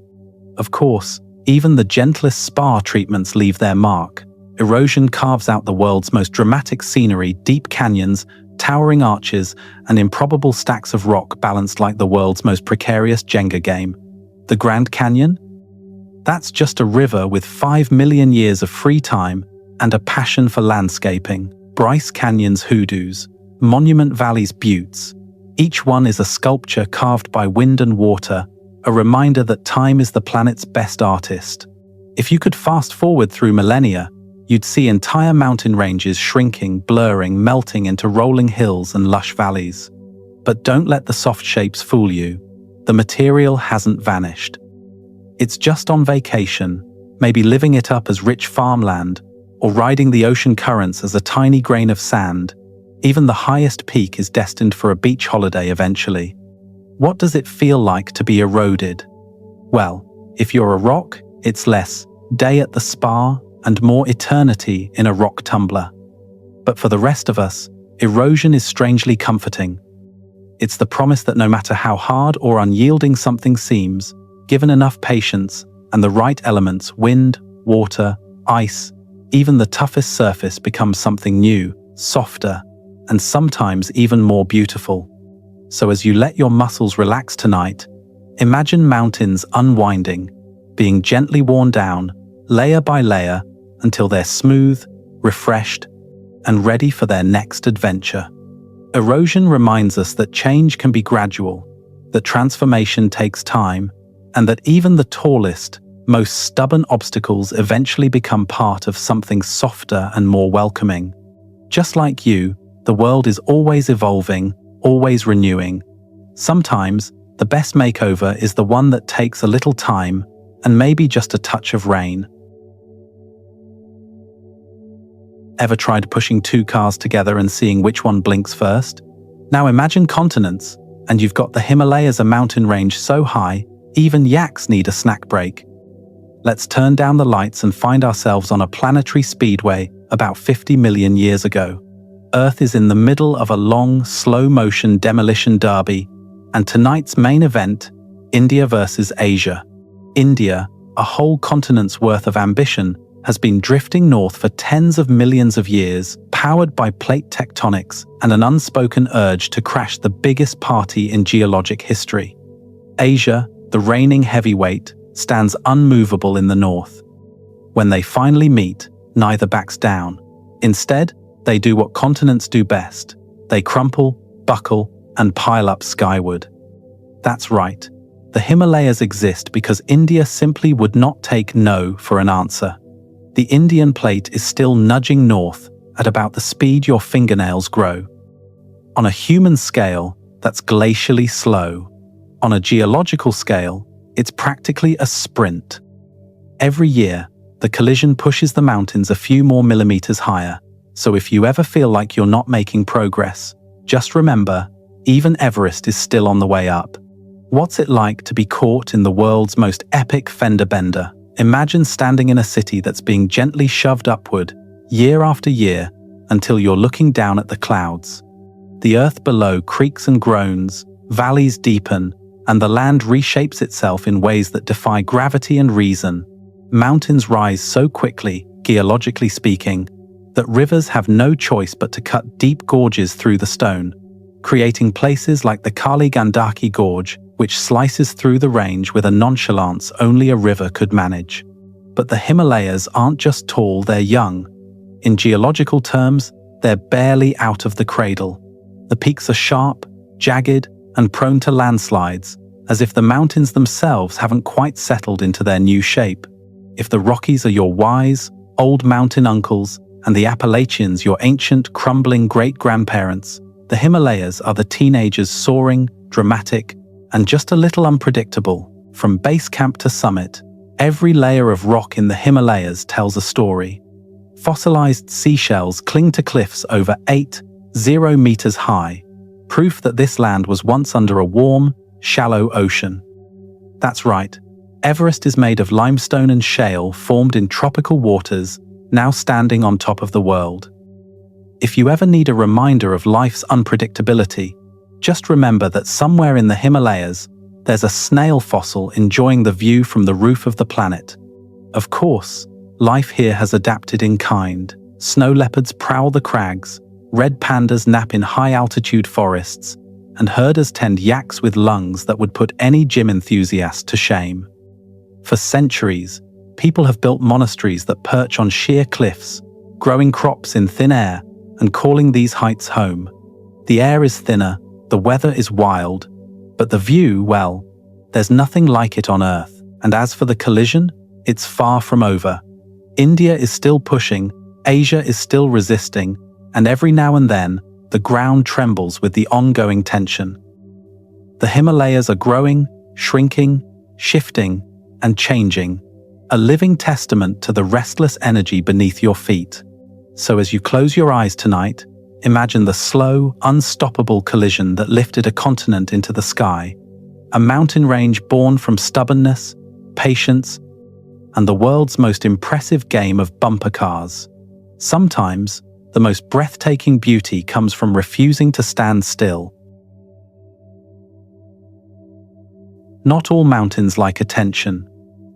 Of course, even the gentlest spa treatments leave their mark. Erosion carves out the world's most dramatic scenery, deep canyons, towering arches, and improbable stacks of rock balanced like the world's most precarious Jenga game. The Grand Canyon? That's just a river with 5 million years of free time and a passion for landscaping. Bryce Canyon's hoodoos, Monument Valley's buttes. Each one is a sculpture carved by wind and water, a reminder that time is the planet's best artist. If you could fast forward through millennia, you'd see entire mountain ranges shrinking, blurring, melting into rolling hills and lush valleys. But don't let the soft shapes fool you. The material hasn't vanished. It's just on vacation, maybe living it up as rich farmland, or riding the ocean currents as a tiny grain of sand. Even the highest peak is destined for a beach holiday eventually. What does it feel like to be eroded? Well, if you're a rock, it's less day at the spa and more eternity in a rock tumbler. But for the rest of us, erosion is strangely comforting. It's the promise that no matter how hard or unyielding something seems, given enough patience and the right elements, wind, water, ice, even the toughest surface becomes something new, softer, and sometimes even more beautiful. So as you let your muscles relax tonight, imagine mountains unwinding, being gently worn down, layer by layer, until they're smooth, refreshed, and ready for their next adventure. Erosion reminds us that change can be gradual, that transformation takes time, and that even the tallest, most stubborn obstacles eventually become part of something softer and more welcoming. Just like you, the world is always evolving, always renewing. Sometimes, the best makeover is the one that takes a little time and maybe just a touch of rain. Ever tried pushing two cars together and seeing which one blinks first? Now imagine continents, and you've got the Himalayas, a mountain range so high, even yaks need a snack break. Let's turn down the lights and find ourselves on a planetary speedway about 50 million years ago. Earth is in the middle of a long, slow-motion demolition derby, and tonight's main event, India versus Asia. India, a whole continent's worth of ambition, has been drifting north for tens of millions of years, powered by plate tectonics and an unspoken urge to crash the biggest party in geologic history. Asia, the reigning heavyweight, stands unmovable in the north. When they finally meet, neither backs down. Instead, they do what continents do best. They crumple, buckle, and pile up skyward. That's right. The Himalayas exist because India simply would not take no for an answer. The Indian plate is still nudging north at about the speed your fingernails grow. On a human scale, that's glacially slow. On a geological scale, it's practically a sprint. Every year, the collision pushes the mountains a few more millimeters higher, so if you ever feel like you're not making progress, just remember, even Everest is still on the way up. What's it like to be caught in the world's most epic fender bender? Imagine standing in a city that's being gently shoved upward, year after year, until you're looking down at the clouds. The earth below creaks and groans, valleys deepen, and the land reshapes itself in ways that defy gravity and reason. Mountains rise so quickly, geologically speaking, that rivers have no choice but to cut deep gorges through the stone, creating places like the Kali Gandaki Gorge, which slices through the range with a nonchalance only a river could manage. But the Himalayas aren't just tall, they're young. In geological terms, they're barely out of the cradle. The peaks are sharp, jagged, and prone to landslides, as if the mountains themselves haven't quite settled into their new shape. If the Rockies are your wise, old mountain uncles, and the Appalachians your ancient, crumbling great-grandparents. The Himalayas are the teenagers soaring, dramatic, and just a little unpredictable. From base camp to summit, every layer of rock in the Himalayas tells a story. Fossilized seashells cling to cliffs over 80 meters high, proof that this land was once under a warm, shallow ocean. That's right, Everest is made of limestone and shale formed in tropical waters, now standing on top of the world. If you ever need a reminder of life's unpredictability, just remember that somewhere in the Himalayas, there's a snail fossil enjoying the view from the roof of the planet. Of course, life here has adapted in kind. Snow leopards prowl the crags, red pandas nap in high-altitude forests, and herders tend yaks with lungs that would put any gym enthusiast to shame. For centuries, people have built monasteries that perch on sheer cliffs, growing crops in thin air and calling these heights home. The air is thinner, the weather is wild, but the view, well, there's nothing like it on Earth. And as for the collision, it's far from over. India is still pushing, Asia is still resisting, and every now and then, the ground trembles with the ongoing tension. The Himalayas are growing, shrinking, shifting, and changing, a living testament to the restless energy beneath your feet. So as you close your eyes tonight, imagine the slow, unstoppable collision that lifted a continent into the sky, a mountain range born from stubbornness, patience, and the world's most impressive game of bumper cars. Sometimes, the most breathtaking beauty comes from refusing to stand still. Not all mountains like attention.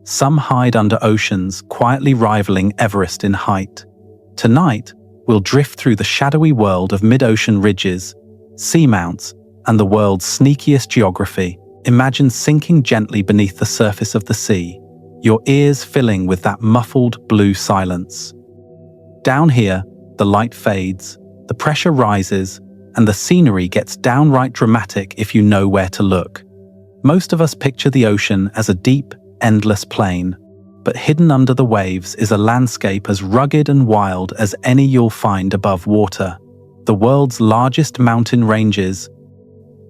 Some hide under oceans, quietly rivaling Everest in height. Tonight, we'll drift through the shadowy world of mid-ocean ridges, seamounts, and the world's sneakiest geography. Imagine sinking gently beneath the surface of the sea, your ears filling with that muffled blue silence. Down here, the light fades, the pressure rises, and the scenery gets downright dramatic if you know where to look. Most of us picture the ocean as a deep, endless plain, but hidden under the waves is a landscape as rugged and wild as any you'll find above water. The world's largest mountain ranges,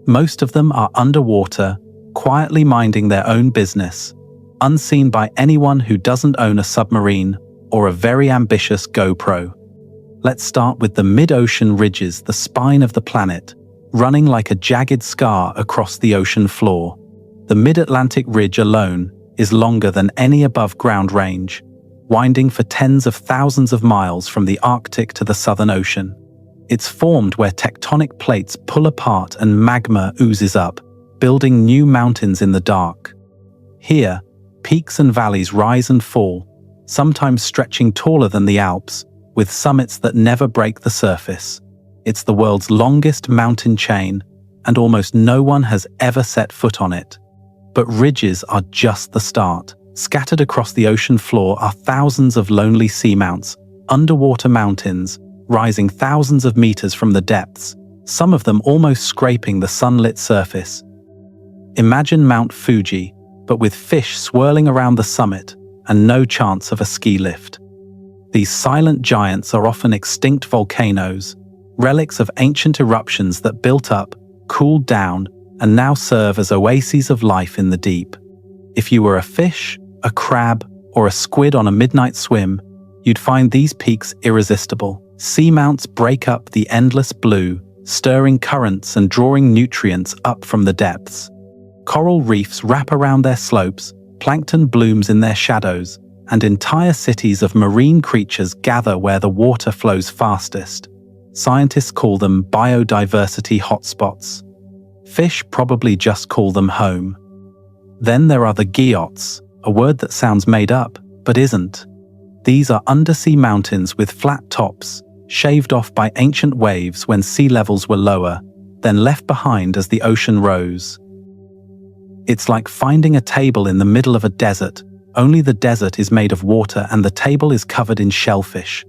most of them are underwater, quietly minding their own business, unseen by anyone who doesn't own a submarine or a very ambitious GoPro. Let's start with the mid-ocean ridges, the spine of the planet, running like a jagged scar across the ocean floor. The mid-Atlantic ridge alone is longer than any above-ground range, winding for tens of thousands of miles from the Arctic to the Southern Ocean. It's formed where tectonic plates pull apart and magma oozes up, building new mountains in the dark. Here, peaks and valleys rise and fall, sometimes stretching taller than the Alps, with summits that never break the surface. It's the world's longest mountain chain, and almost no one has ever set foot on it. But ridges are just the start. Scattered across the ocean floor are thousands of lonely seamounts, underwater mountains, rising thousands of meters from the depths, some of them almost scraping the sunlit surface. Imagine Mount Fuji, but with fish swirling around the summit and no chance of a ski lift. These silent giants are often extinct volcanoes, relics of ancient eruptions that built up, cooled down, and now serve as oases of life in the deep. If you were a fish, a crab, or a squid on a midnight swim, you'd find these peaks irresistible. Seamounts break up the endless blue, stirring currents and drawing nutrients up from the depths. Coral reefs wrap around their slopes, plankton blooms in their shadows, and entire cities of marine creatures gather where the water flows fastest. Scientists call them biodiversity hotspots. Fish probably just call them home. Then there are the guyots, a word that sounds made up, but isn't. These are undersea mountains with flat tops, shaved off by ancient waves when sea levels were lower, then left behind as the ocean rose. It's like finding a table in the middle of a desert, only the desert is made of water and the table is covered in shellfish.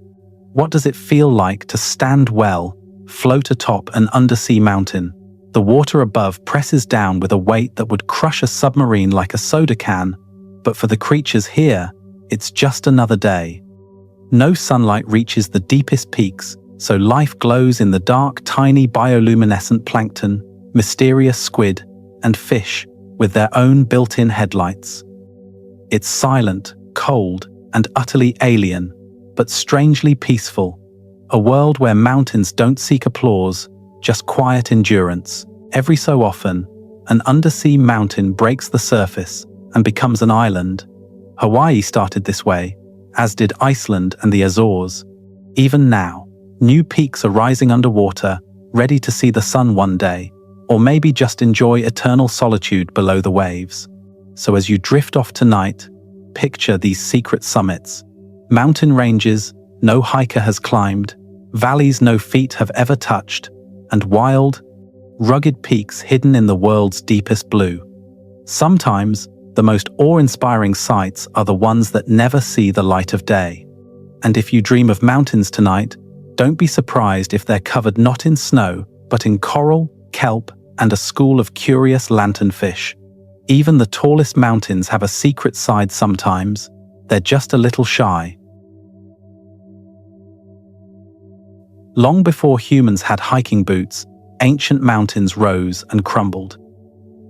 What does it feel like to stand well, float atop an undersea mountain? The water above presses down with a weight that would crush a submarine like a soda can, but for the creatures here, it's just another day. No sunlight reaches the deepest peaks, so life glows in the dark, tiny bioluminescent plankton, mysterious squid, and fish with their own built-in headlights. It's silent, cold, and utterly alien, but strangely peaceful. A world where mountains don't seek applause, just quiet endurance. Every so often, an undersea mountain breaks the surface and becomes an island. Hawaii started this way, as did Iceland and the Azores. Even now, new peaks are rising underwater, ready to see the sun one day, or maybe just enjoy eternal solitude below the waves. So as you drift off tonight, picture these secret summits. Mountain ranges no hiker has climbed, valleys no feet have ever touched, and wild, rugged peaks hidden in the world's deepest blue. Sometimes, the most awe-inspiring sights are the ones that never see the light of day. And if you dream of mountains tonight, don't be surprised if they're covered not in snow, but in coral, kelp, and a school of curious lanternfish. Even the tallest mountains have a secret side sometimes. They're just a little shy. Long before humans had hiking boots, ancient mountains rose and crumbled.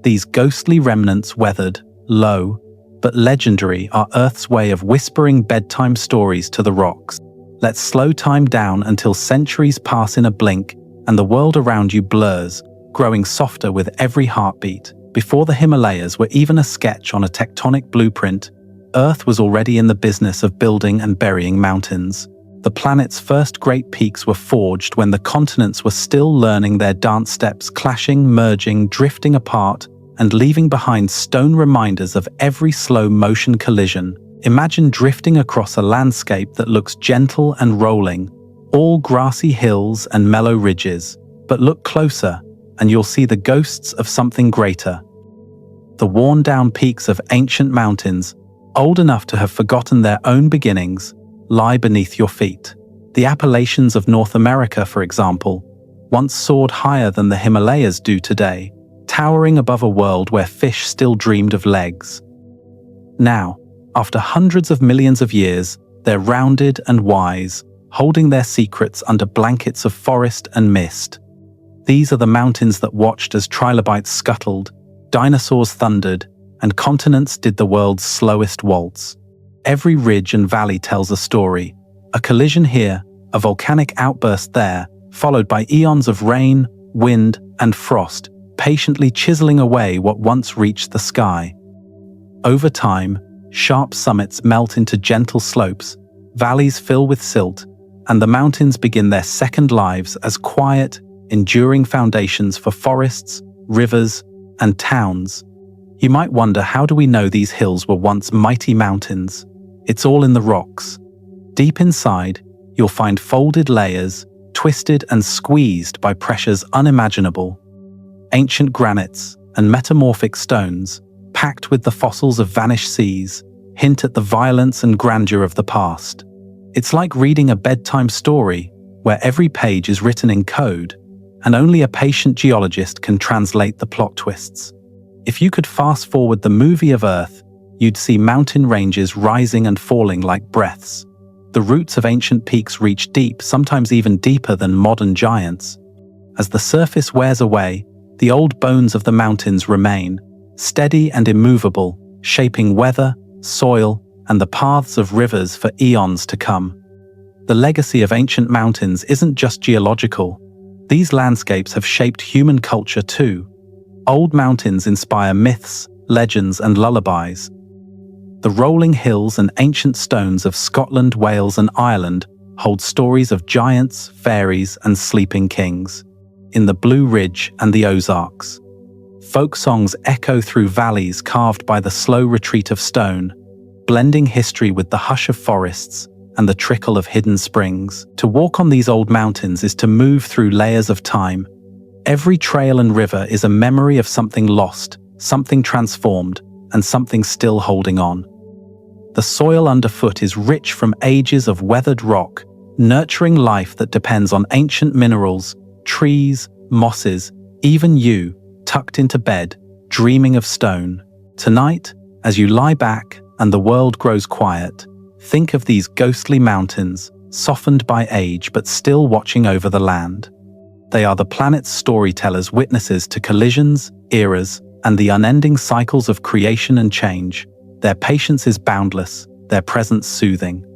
These ghostly remnants weathered, low, but legendary, are Earth's way of whispering bedtime stories to the rocks. Let's slow time down until centuries pass in a blink and the world around you blurs, growing softer with every heartbeat. Before the Himalayas were even a sketch on a tectonic blueprint, Earth was already in the business of building and burying mountains. The planet's first great peaks were forged when the continents were still learning their dance steps, clashing, merging, drifting apart, and leaving behind stone reminders of every slow-motion collision. Imagine drifting across a landscape that looks gentle and rolling, all grassy hills and mellow ridges. But look closer, and you'll see the ghosts of something greater. The worn-down peaks of ancient mountains, old enough to have forgotten their own beginnings, lie beneath your feet. The Appalachians of North America, for example, once soared higher than the Himalayas do today, towering above a world where fish still dreamed of legs. Now, after hundreds of millions of years, they're rounded and wise, holding their secrets under blankets of forest and mist. These are the mountains that watched as trilobites scuttled, dinosaurs thundered, and continents did the world's slowest waltz. Every ridge and valley tells a story. A collision here, a volcanic outburst there, followed by eons of rain, wind, and frost, patiently chiseling away what once reached the sky. Over time, sharp summits melt into gentle slopes, valleys fill with silt, and the mountains begin their second lives as quiet, enduring foundations for forests, rivers, and towns. You might wonder, how do we know these hills were once mighty mountains? It's all in the rocks. Deep inside, you'll find folded layers, twisted and squeezed by pressures unimaginable. Ancient granites and metamorphic stones, packed with the fossils of vanished seas, hint at the violence and grandeur of the past. It's like reading a bedtime story, where every page is written in code, and only a patient geologist can translate the plot twists. If you could fast forward the movie of Earth, you'd see mountain ranges rising and falling like breaths. The roots of ancient peaks reach deep, sometimes even deeper than modern giants. As the surface wears away, the old bones of the mountains remain, steady and immovable, shaping weather, soil, and the paths of rivers for eons to come. The legacy of ancient mountains isn't just geological. These landscapes have shaped human culture too. Old mountains inspire myths, legends, and lullabies. The rolling hills and ancient stones of Scotland, Wales, and Ireland hold stories of giants, fairies, and sleeping kings. In the Blue Ridge and the Ozarks, folk songs echo through valleys carved by the slow retreat of stone, blending history with the hush of forests and the trickle of hidden springs. To walk on these old mountains is to move through layers of time. Every trail and river is a memory of something lost, something transformed, and something still holding on. The soil underfoot is rich from ages of weathered rock, nurturing life that depends on ancient minerals, trees, mosses, even you, tucked into bed, dreaming of stone. Tonight, as you lie back and the world grows quiet, Think of these ghostly mountains, softened by age but still watching over the land. They are the planet's storytellers, witnesses to collisions, eras, and the unending cycles of creation and change. Their patience is boundless, their presence soothing.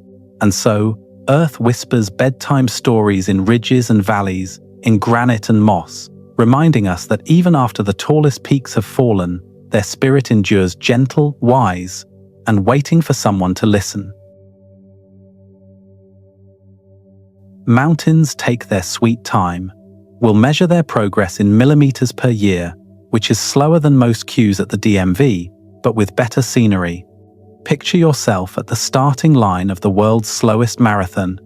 And so, Earth whispers bedtime stories in ridges and valleys, in granite and moss, reminding us that even after the tallest peaks have fallen, their spirit endures gentle, wise, and waiting for someone to listen. Mountains take their sweet time. We'll measure their progress in millimeters per year, which is slower than most queues at the DMV, but with better scenery. Picture yourself at the starting line of the world's slowest marathon.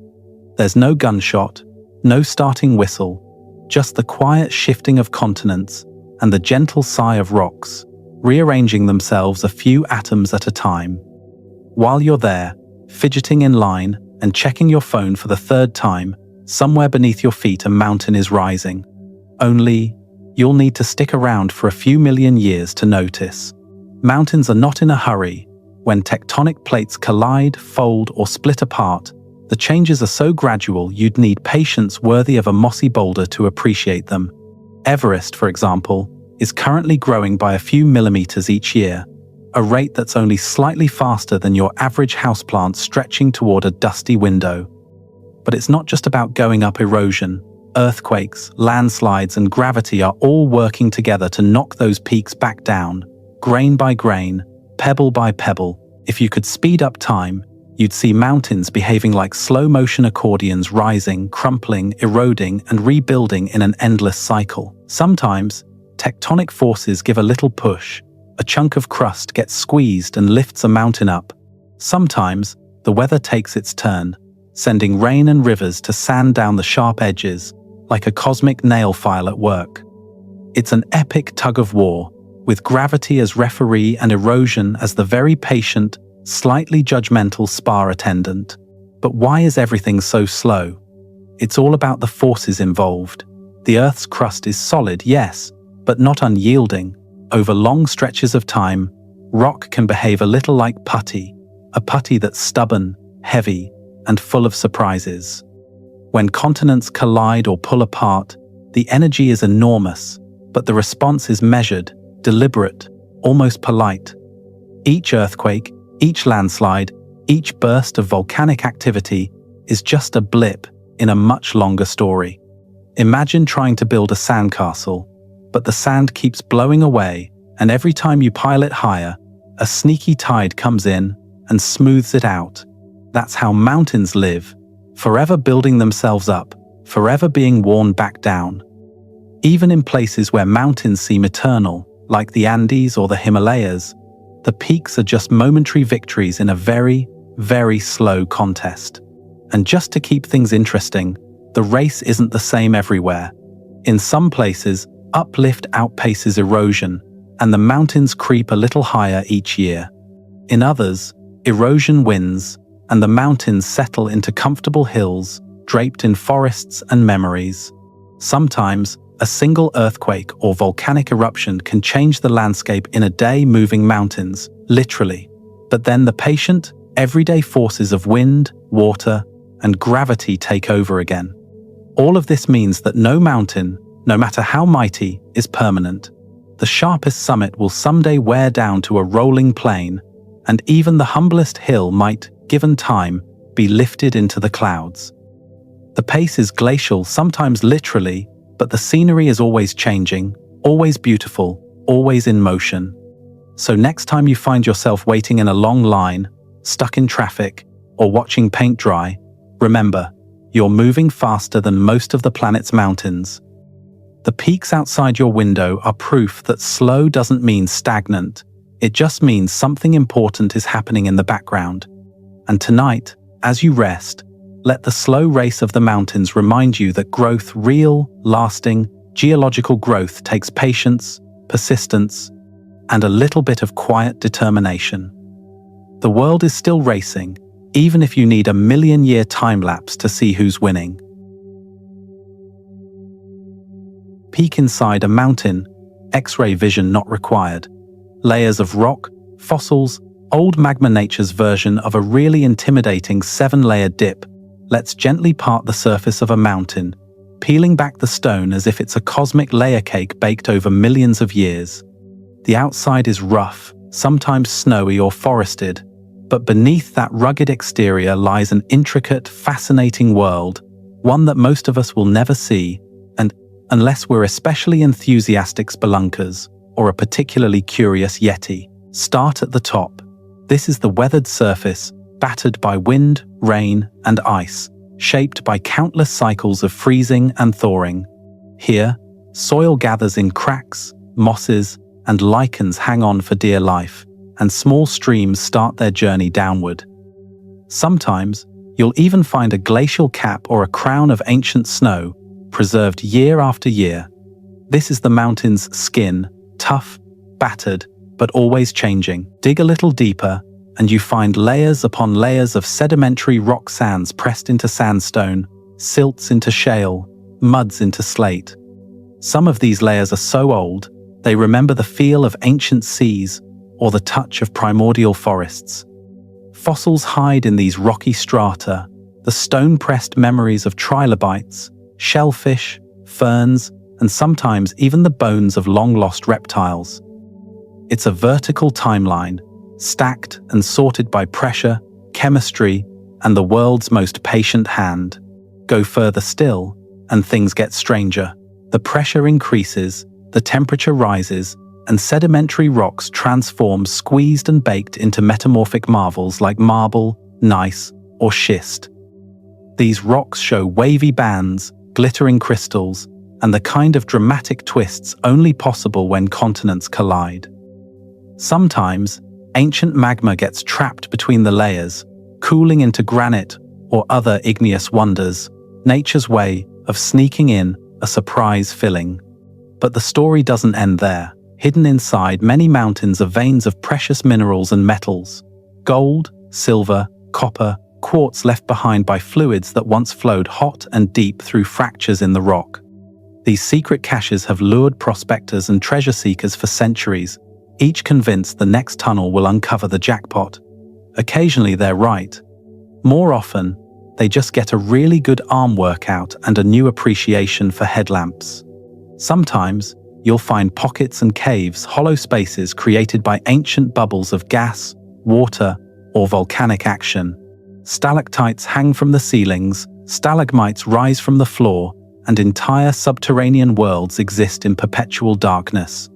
There's no gunshot, no starting whistle, just the quiet shifting of continents and the gentle sigh of rocks, rearranging themselves a few atoms at a time. While you're there, fidgeting in line and checking your phone for the third time, somewhere beneath your feet a mountain is rising. Only, you'll need to stick around for a few million years to notice. Mountains are not in a hurry. When tectonic plates collide, fold, or split apart, the changes are so gradual you'd need patience worthy of a mossy boulder to appreciate them. Everest, for example, is currently growing by a few millimeters each year, a rate that's only slightly faster than your average houseplant stretching toward a dusty window. But it's not just about going up. Erosion, earthquakes, landslides, and gravity are all working together to knock those peaks back down, grain by grain, pebble by pebble. If you could speed up time, you'd see mountains behaving like slow-motion accordions, rising, crumpling, eroding, and rebuilding in an endless cycle. Sometimes, tectonic forces give a little push. A chunk of crust gets squeezed and lifts a mountain up. Sometimes, the weather takes its turn, sending rain and rivers to sand down the sharp edges, like a cosmic nail file at work. It's an epic tug-of-war, with gravity as referee and erosion as the very patient, slightly judgmental spa attendant. But why is everything so slow? It's all about the forces involved. The Earth's crust is solid, yes, but not unyielding. Over long stretches of time, rock can behave a little like putty, a putty that's stubborn, heavy, and full of surprises. When continents collide or pull apart, the energy is enormous, but the response is measured, deliberate, almost polite. Each earthquake, each landslide, each burst of volcanic activity is just a blip in a much longer story. Imagine trying to build a sandcastle, but the sand keeps blowing away, and every time you pile it higher, a sneaky tide comes in and smooths it out. That's how mountains live, forever building themselves up, forever being worn back down. Even in places where mountains seem eternal, like the Andes or the Himalayas, the peaks are just momentary victories in a very, very slow contest. And just to keep things interesting, the race isn't the same everywhere. In some places, uplift outpaces erosion, and the mountains creep a little higher each year. In others, erosion wins, and the mountains settle into comfortable hills, draped in forests and memories. Sometimes, a single earthquake or volcanic eruption can change the landscape in a day, moving mountains, literally. But then the patient, everyday forces of wind, water, and gravity take over again. All of this means that no mountain, no matter how mighty, is permanent. The sharpest summit will someday wear down to a rolling plain, and even the humblest hill might, given time, be lifted into the clouds. The pace is glacial, sometimes literally, but the scenery is always changing, always beautiful, always in motion. So next time you find yourself waiting in a long line, stuck in traffic, or watching paint dry, remember, you're moving faster than most of the planet's mountains. The peaks outside your window are proof that slow doesn't mean stagnant. It just means something important is happening in the background. And tonight, as you rest, let the slow race of the mountains remind you that growth, real, lasting, geological growth, takes patience, persistence, and a little bit of quiet determination. The world is still racing, even if you need a million-year time-lapse to see who's winning. Peek inside a mountain, X-ray vision not required. Layers of rock, fossils, Old magma nature's version of a really intimidating 7-layer dip. Let's gently part the surface of a mountain, peeling back the stone as if it's a cosmic layer cake baked over millions of years. The outside is rough, sometimes snowy or forested, but beneath that rugged exterior lies an intricate, fascinating world, one that most of us will never see, and unless we're especially enthusiastic spelunkers or a particularly curious yeti. Start at the top. This is the weathered surface, battered by wind, rain, and ice, shaped by countless cycles of freezing and thawing. Here, soil gathers in cracks, mosses, and lichens hang on for dear life, and small streams start their journey downward. Sometimes, you'll even find a glacial cap or a crown of ancient snow, preserved year after year. This is the mountain's skin, tough, battered, but always changing. Dig a little deeper, and you find layers upon layers of sedimentary rock sands pressed into sandstone, silts into shale, muds into slate. Some of these layers are so old, they remember the feel of ancient seas or the touch of primordial forests. Fossils hide in these rocky strata, the stone-pressed memories of trilobites, shellfish, ferns, and sometimes even the bones of long-lost reptiles. It's a vertical timeline, stacked and sorted by pressure, chemistry, and the world's most patient hand. Go further still, and things get stranger. The pressure increases, the temperature rises, and sedimentary rocks transform squeezed and baked into metamorphic marvels like marble, gneiss, or schist. These rocks show wavy bands, glittering crystals, and the kind of dramatic twists only possible when continents collide. Sometimes, ancient magma gets trapped between the layers, cooling into granite or other igneous wonders, nature's way of sneaking in a surprise filling. But the story doesn't end there. Hidden inside many mountains are veins of precious minerals and metals: gold, silver, copper, quartz left behind by fluids that once flowed hot and deep through fractures in the rock. These secret caches have lured prospectors and treasure seekers for centuries, each convinced the next tunnel will uncover the jackpot. Occasionally they're right. More often, they just get a really good arm workout and a new appreciation for headlamps. Sometimes, you'll find pockets and caves, hollow spaces created by ancient bubbles of gas, water, or volcanic action. Stalactites hang from the ceilings, stalagmites rise from the floor, and entire subterranean worlds exist in perpetual darkness.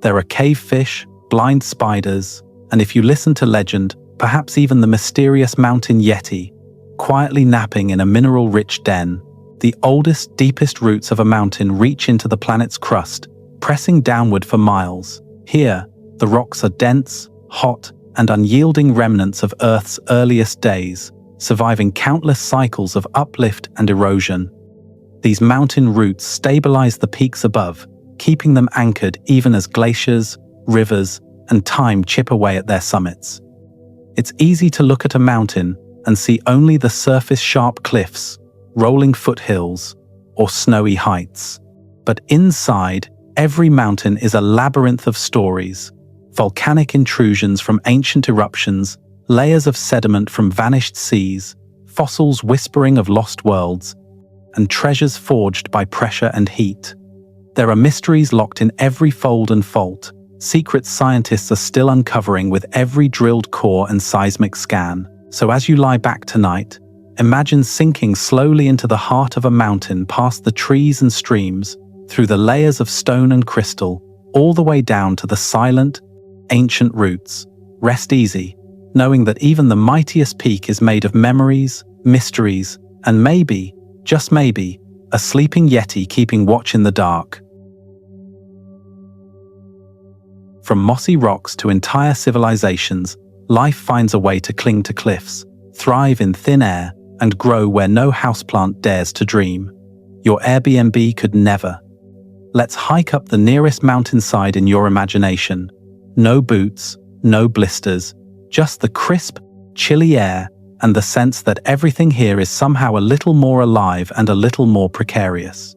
There are cave fish, blind spiders, and if you listen to legend, perhaps even the mysterious mountain yeti, quietly napping in a mineral-rich den. The oldest, deepest roots of a mountain reach into the planet's crust, pressing downward for miles. Here, the rocks are dense, hot, and unyielding remnants of Earth's earliest days, surviving countless cycles of uplift and erosion. These mountain roots stabilize the peaks above, keeping them anchored even as glaciers, rivers, and time chip away at their summits. It's easy to look at a mountain and see only the surface-sharp cliffs, rolling foothills, or snowy heights. But inside, every mountain is a labyrinth of stories: volcanic intrusions from ancient eruptions, layers of sediment from vanished seas, fossils whispering of lost worlds, and treasures forged by pressure and heat. There are mysteries locked in every fold and fault, secrets scientists are still uncovering with every drilled core and seismic scan. So as you lie back tonight, imagine sinking slowly into the heart of a mountain, past the trees and streams, through the layers of stone and crystal, all the way down to the silent, ancient roots. Rest easy, knowing that even the mightiest peak is made of memories, mysteries, and maybe, just maybe, a sleeping yeti keeping watch in the dark. From mossy rocks to entire civilizations, life finds a way to cling to cliffs, thrive in thin air, and grow where no houseplant dares to dream. Your Airbnb could never. Let's hike up the nearest mountainside in your imagination. No boots, no blisters, just the crisp, chilly air and the sense that everything here is somehow a little more alive and a little more precarious.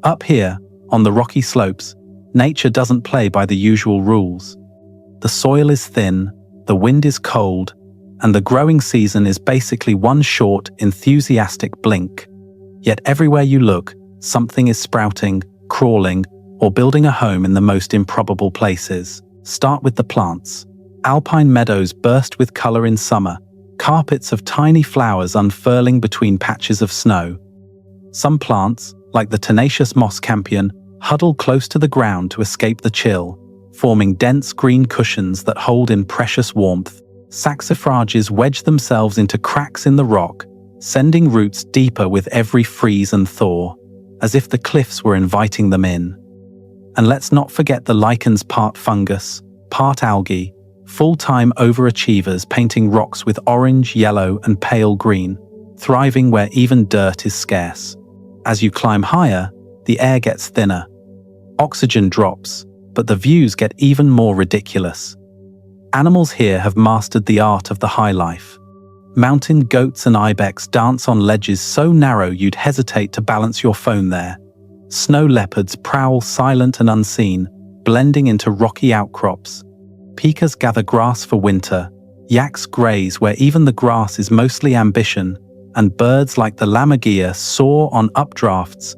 Up here, on the rocky slopes, nature doesn't play by the usual rules. The soil is thin, the wind is cold, and the growing season is basically one short, enthusiastic blink. Yet everywhere you look, something is sprouting, crawling, or building a home in the most improbable places. Start with the plants. Alpine meadows burst with color in summer, carpets of tiny flowers unfurling between patches of snow. Some plants, like the tenacious moss campion, huddle close to the ground to escape the chill, forming dense green cushions that hold in precious warmth. Saxifrages wedge themselves into cracks in the rock, sending roots deeper with every freeze and thaw, as if the cliffs were inviting them in. And let's not forget the lichens, part fungus, part algae, full-time overachievers painting rocks with orange, yellow, and pale green, thriving where even dirt is scarce. As you climb higher, the air gets thinner. Oxygen drops, but the views get even more ridiculous. Animals here have mastered the art of the high life. Mountain goats and ibex dance on ledges so narrow you'd hesitate to balance your phone there. Snow leopards prowl silent and unseen, blending into rocky outcrops. Pikas gather grass for winter, yaks graze where even the grass is mostly ambition, and birds like the lammergeier soar on updrafts,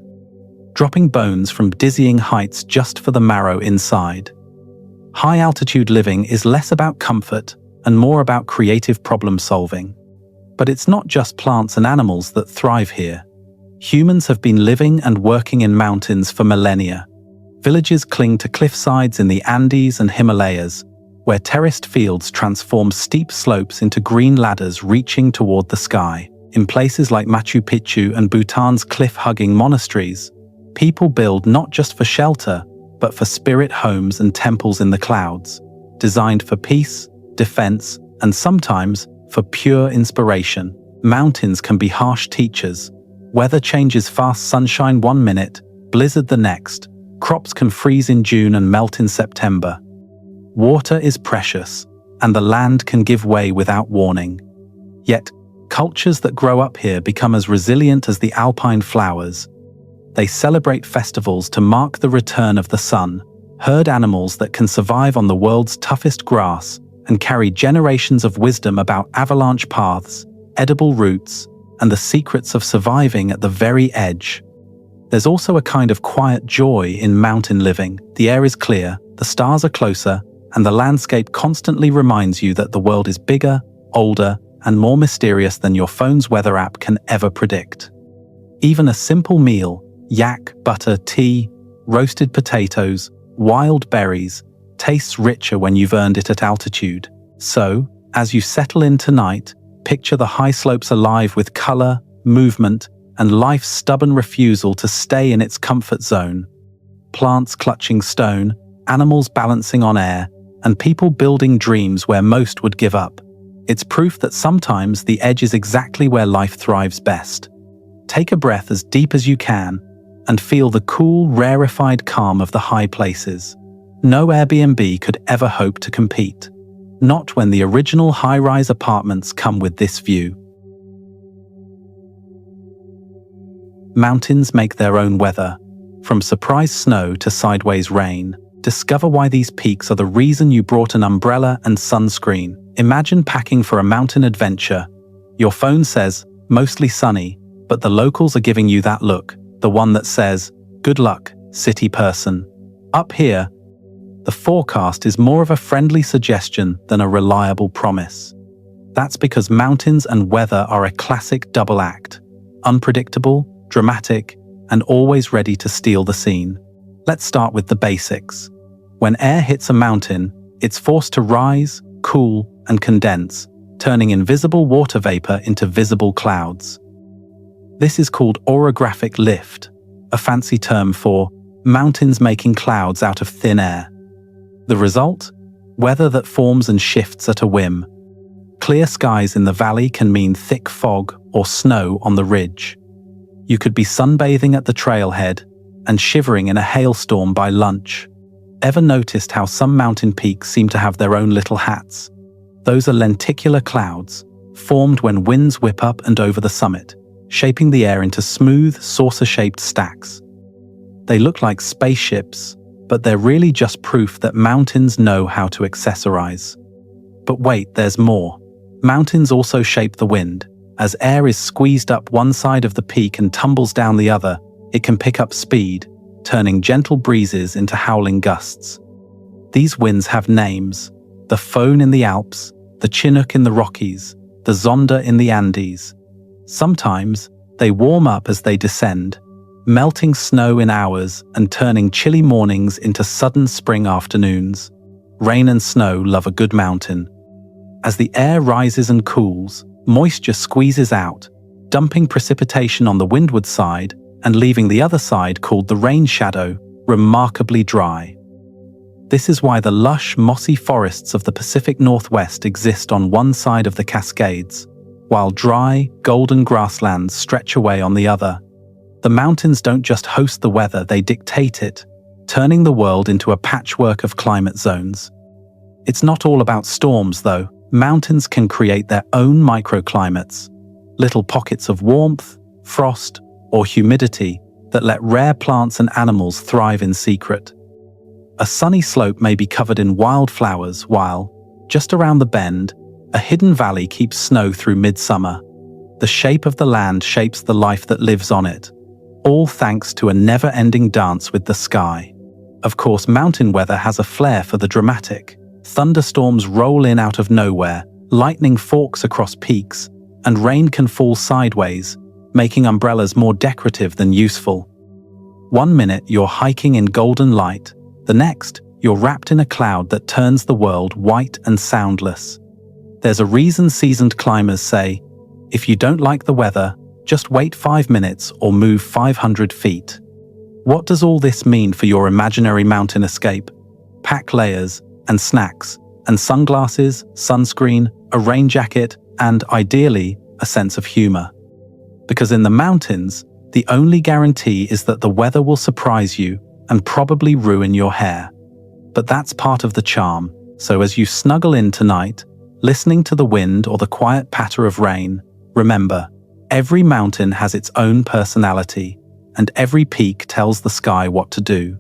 dropping bones from dizzying heights just for the marrow inside. High-altitude living is less about comfort and more about creative problem-solving. But it's not just plants and animals that thrive here. Humans have been living and working in mountains for millennia. Villages cling to cliffsides in the Andes and Himalayas, where terraced fields transform steep slopes into green ladders reaching toward the sky. In places like Machu Picchu and Bhutan's cliff-hugging monasteries, people build not just for shelter, but for spirit homes and temples in the clouds, designed for peace, defense, and sometimes for pure inspiration. Mountains can be harsh teachers. Weather changes fast: sunshine one minute, blizzard the next. Crops can freeze in June and melt in September. Water is precious, and the land can give way without warning. Yet, cultures that grow up here become as resilient as the alpine flowers. They celebrate festivals to mark the return of the sun, herd animals that can survive on the world's toughest grass, and carry generations of wisdom about avalanche paths, edible roots, and the secrets of surviving at the very edge. There's also a kind of quiet joy in mountain living. The air is clear, the stars are closer, and the landscape constantly reminds you that the world is bigger, older, and more mysterious than your phone's weather app can ever predict. Even a simple meal, yak, butter, tea, roasted potatoes, wild berries, tastes richer when you've earned it at altitude. So, as you settle in tonight, picture the high slopes alive with color, movement, and life's stubborn refusal to stay in its comfort zone. Plants clutching stone, animals balancing on air, and people building dreams where most would give up. It's proof that sometimes the edge is exactly where life thrives best. Take a breath as deep as you can, and feel the cool, rarefied calm of the high places. No Airbnb could ever hope to compete. Not when the original high-rise apartments come with this view. Mountains make their own weather, from surprise snow to sideways rain. Discover why these peaks are the reason you brought an umbrella and sunscreen. Imagine packing for a mountain adventure. Your phone says, mostly sunny, but the locals are giving you that look, the one that says, good luck, city person. Up here, the forecast is more of a friendly suggestion than a reliable promise. That's because mountains and weather are a classic double act. Unpredictable, dramatic, and always ready to steal the scene. Let's start with the basics. When air hits a mountain, it's forced to rise, cool, and condense, turning invisible water vapor into visible clouds. This is called orographic lift, a fancy term for mountains making clouds out of thin air. The result? Weather that forms and shifts at a whim. Clear skies in the valley can mean thick fog or snow on the ridge. You could be sunbathing at the trailhead and shivering in a hailstorm by lunch. Ever noticed how some mountain peaks seem to have their own little hats? Those are lenticular clouds, formed when winds whip up and over the summit, shaping the air into smooth, saucer-shaped stacks. They look like spaceships, but they're really just proof that mountains know how to accessorize. But wait, there's more. Mountains also shape the wind. As air is squeezed up one side of the peak and tumbles down the other, it can pick up speed, turning gentle breezes into howling gusts. These winds have names: the Föhn in the Alps, the Chinook in the Rockies, the Zonda in the Andes. Sometimes, they warm up as they descend, melting snow in hours and turning chilly mornings into sudden spring afternoons. Rain and snow love a good mountain. As the air rises and cools, moisture squeezes out, dumping precipitation on the windward side and leaving the other side, called the rain shadow, remarkably dry. This is why the lush, mossy forests of the Pacific Northwest exist on one side of the Cascades, while dry, golden grasslands stretch away on the other. The mountains don't just host the weather, they dictate it, turning the world into a patchwork of climate zones. It's not all about storms, though. Mountains can create their own microclimates, little pockets of warmth, frost, or humidity that let rare plants and animals thrive in secret. A sunny slope may be covered in wildflowers while, just around the bend, a hidden valley keeps snow through midsummer. The shape of the land shapes the life that lives on it, all thanks to a never-ending dance with the sky. Of course, mountain weather has a flair for the dramatic. Thunderstorms roll in out of nowhere, lightning forks across peaks, and rain can fall sideways, making umbrellas more decorative than useful. One minute you're hiking in golden light, the next you're wrapped in a cloud that turns the world white and soundless. There's a reason seasoned climbers say, if you don't like the weather, just wait 5 minutes or move 500 feet. What does all this mean for your imaginary mountain escape? Pack layers and snacks and sunglasses, sunscreen, a rain jacket, and, ideally, a sense of humor. Because in the mountains, the only guarantee is that the weather will surprise you and probably ruin your hair. But that's part of the charm, so as you snuggle in tonight, listening to the wind or the quiet patter of rain, remember, every mountain has its own personality, and every peak tells the sky what to do.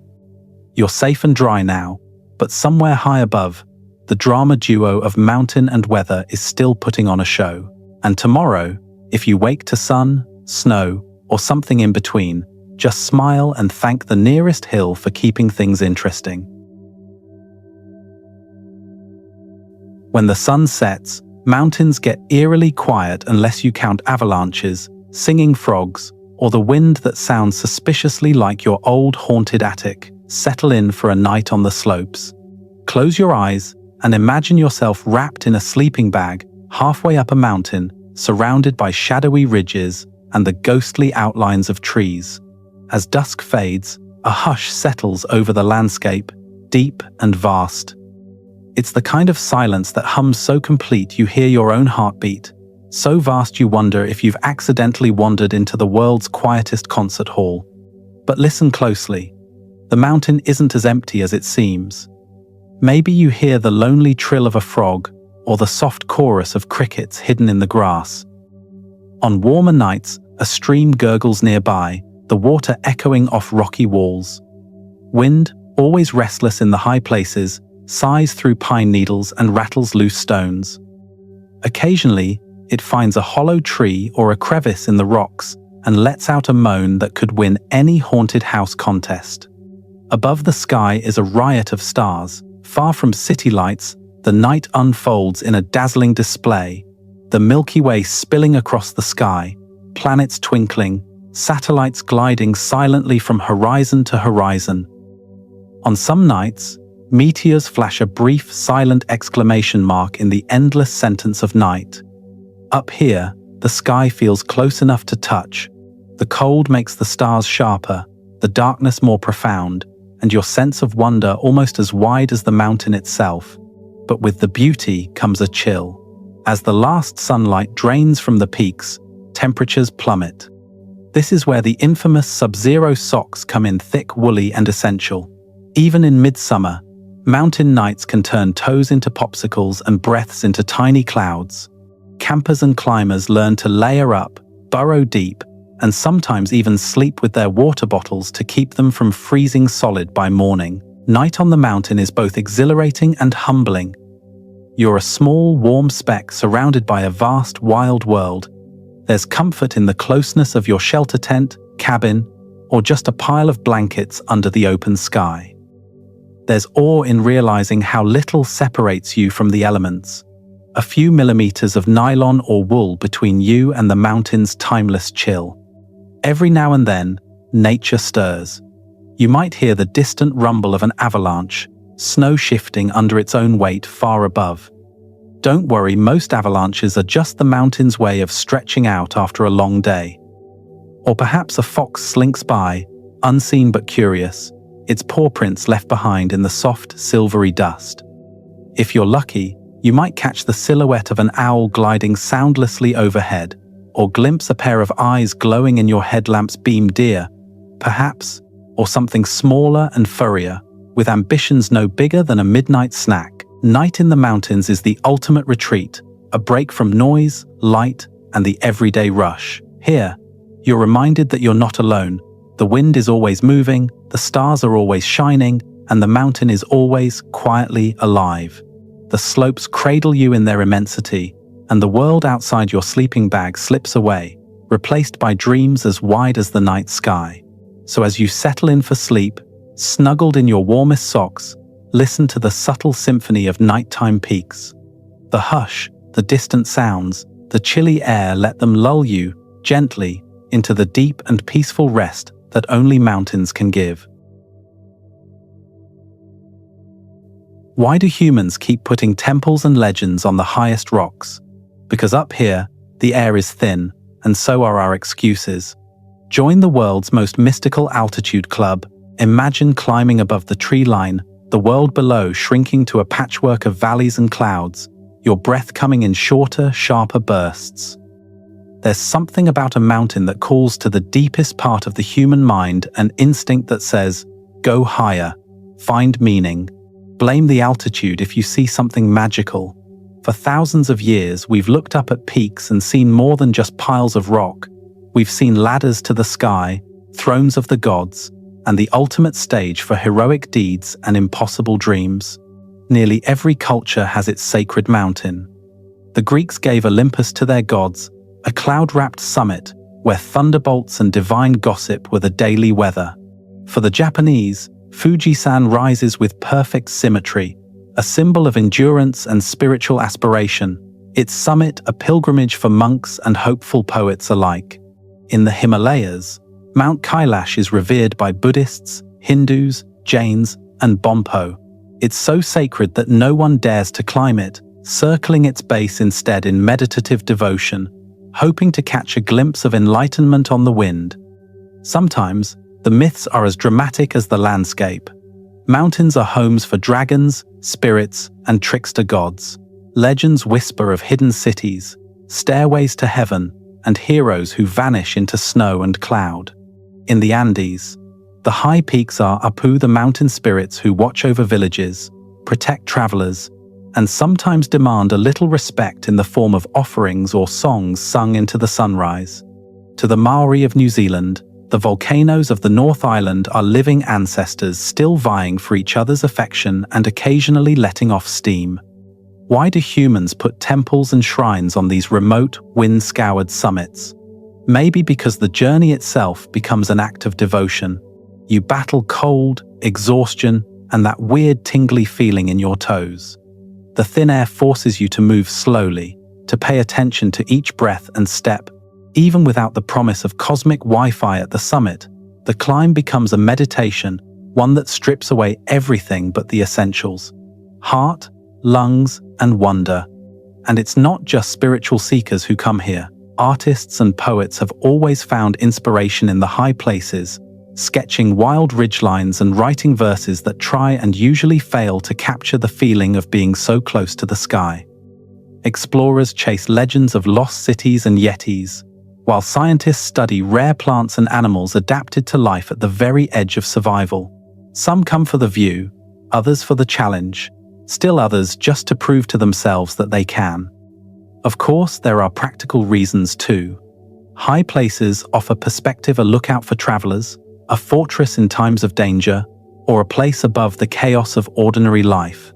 You're safe and dry now, but somewhere high above, the drama duo of mountain and weather is still putting on a show. And tomorrow, if you wake to sun, snow, or something in between, just smile and thank the nearest hill for keeping things interesting. When the sun sets, mountains get eerily quiet unless you count avalanches, singing frogs, or the wind that sounds suspiciously like your old haunted attic. Settle in for a night on the slopes. Close your eyes and imagine yourself wrapped in a sleeping bag, halfway up a mountain, surrounded by shadowy ridges and the ghostly outlines of trees. As dusk fades, a hush settles over the landscape, deep and vast. It's the kind of silence that hums so complete you hear your own heartbeat, so vast you wonder if you've accidentally wandered into the world's quietest concert hall. But listen closely. The mountain isn't as empty as it seems. Maybe you hear the lonely trill of a frog or the soft chorus of crickets hidden in the grass. On warmer nights, a stream gurgles nearby, the water echoing off rocky walls. Wind, always restless in the high places, sighs through pine needles and rattles loose stones. Occasionally, it finds a hollow tree or a crevice in the rocks and lets out a moan that could win any haunted house contest. Above the sky is a riot of stars. Far from city lights, the night unfolds in a dazzling display, the Milky Way spilling across the sky, planets twinkling, satellites gliding silently from horizon to horizon. On some nights, meteors flash a brief, silent exclamation mark in the endless sentence of night. Up here, the sky feels close enough to touch. The cold makes the stars sharper, the darkness more profound, and your sense of wonder almost as wide as the mountain itself. But with the beauty comes a chill. As the last sunlight drains from the peaks, temperatures plummet. This is where the infamous sub-zero socks come in, thick, woolly, and essential. Even in midsummer, mountain nights can turn toes into popsicles and breaths into tiny clouds. Campers and climbers learn to layer up, burrow deep, and sometimes even sleep with their water bottles to keep them from freezing solid by morning. Night on the mountain is both exhilarating and humbling. You're a small, warm speck surrounded by a vast, wild world. There's comfort in the closeness of your shelter tent, cabin, or just a pile of blankets under the open sky. There's awe in realizing how little separates you from the elements. A few millimeters of nylon or wool between you and the mountain's timeless chill. Every now and then, nature stirs. You might hear the distant rumble of an avalanche, snow shifting under its own weight far above. Don't worry, most avalanches are just the mountain's way of stretching out after a long day. Or perhaps a fox slinks by, unseen but curious, its paw prints left behind in the soft, silvery dust. If you're lucky, you might catch the silhouette of an owl gliding soundlessly overhead, or glimpse a pair of eyes glowing in your headlamp's beam, deer, perhaps, or something smaller and furrier, with ambitions no bigger than a midnight snack. Night in the mountains is the ultimate retreat, a break from noise, light, and the everyday rush. Here, you're reminded that you're not alone. The wind is always moving, the stars are always shining, and the mountain is always quietly alive. The slopes cradle you in their immensity, and the world outside your sleeping bag slips away, replaced by dreams as wide as the night sky. So as you settle in for sleep, snuggled in your warmest socks, listen to the subtle symphony of nighttime peaks. The hush, the distant sounds, the chilly air, let them lull you, gently, into the deep and peaceful rest that only mountains can give. Why do humans keep putting temples and legends on the highest rocks? Because up here, the air is thin, and so are our excuses. Join the world's most mystical altitude club. Imagine climbing above the tree line, the world below shrinking to a patchwork of valleys and clouds, your breath coming in shorter, sharper bursts. There's something about a mountain that calls to the deepest part of the human mind, an instinct that says, go higher, find meaning. Blame the altitude if you see something magical. For thousands of years, we've looked up at peaks and seen more than just piles of rock. We've seen ladders to the sky, thrones of the gods, and the ultimate stage for heroic deeds and impossible dreams. Nearly every culture has its sacred mountain. The Greeks gave Olympus to their gods, a cloud-wrapped summit where thunderbolts and divine gossip were the daily weather. For the Japanese, Fujisan rises with perfect symmetry, a symbol of endurance and spiritual aspiration, its summit a pilgrimage for monks and hopeful poets alike. In the Himalayas, Mount Kailash is revered by Buddhists, Hindus, Jains, and Bonpo. It's so sacred that no one dares to climb it, circling its base instead in meditative devotion, hoping to catch a glimpse of enlightenment on the wind. Sometimes, the myths are as dramatic as the landscape. Mountains are homes for dragons, spirits, and trickster gods. Legends whisper of hidden cities, stairways to heaven, and heroes who vanish into snow and cloud. In the Andes, the high peaks are Apu, the mountain spirits who watch over villages, protect travelers, and sometimes demand a little respect in the form of offerings or songs sung into the sunrise. To the Maori of New Zealand, the volcanoes of the North Island are living ancestors still vying for each other's affection and occasionally letting off steam. Why do humans put temples and shrines on these remote, wind-scoured summits? Maybe because the journey itself becomes an act of devotion. You battle cold, exhaustion, and that weird tingly feeling in your toes. The thin air forces you to move slowly, to pay attention to each breath and step. Even without the promise of cosmic Wi-Fi at the summit, the climb becomes a meditation, one that strips away everything but the essentials: heart, lungs, and wonder. And it's not just spiritual seekers who come here. Artists and poets have always found inspiration in the high places, sketching wild ridgelines and writing verses that try and usually fail to capture the feeling of being so close to the sky. Explorers chase legends of lost cities and yetis, while scientists study rare plants and animals adapted to life at the very edge of survival. Some come for the view, others for the challenge, still others just to prove to themselves that they can. Of course, there are practical reasons too. High places offer perspective, a lookout for travelers, a fortress in times of danger, or a place above the chaos of ordinary life.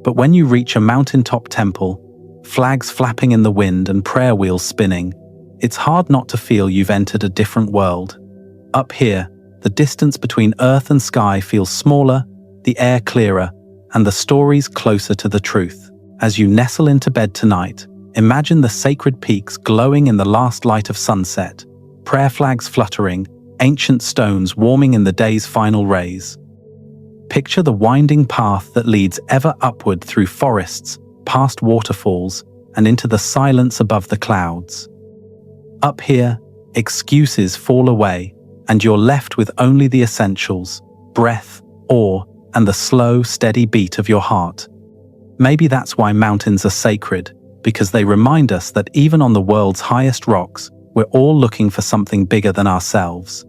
But when you reach a mountaintop temple, flags flapping in the wind and prayer wheels spinning, it's hard not to feel you've entered a different world. Up here, the distance between earth and sky feels smaller, the air clearer, and the stories closer to the truth. As you nestle into bed tonight, imagine the sacred peaks glowing in the last light of sunset, prayer flags fluttering, ancient stones warming in the day's final rays. Picture the winding path that leads ever upward through forests, past waterfalls, and into the silence above the clouds. Up here, excuses fall away, and you're left with only the essentials: breath, awe, and the slow, steady beat of your heart. Maybe that's why mountains are sacred, because they remind us that even on the world's highest rocks, we're all looking for something bigger than ourselves.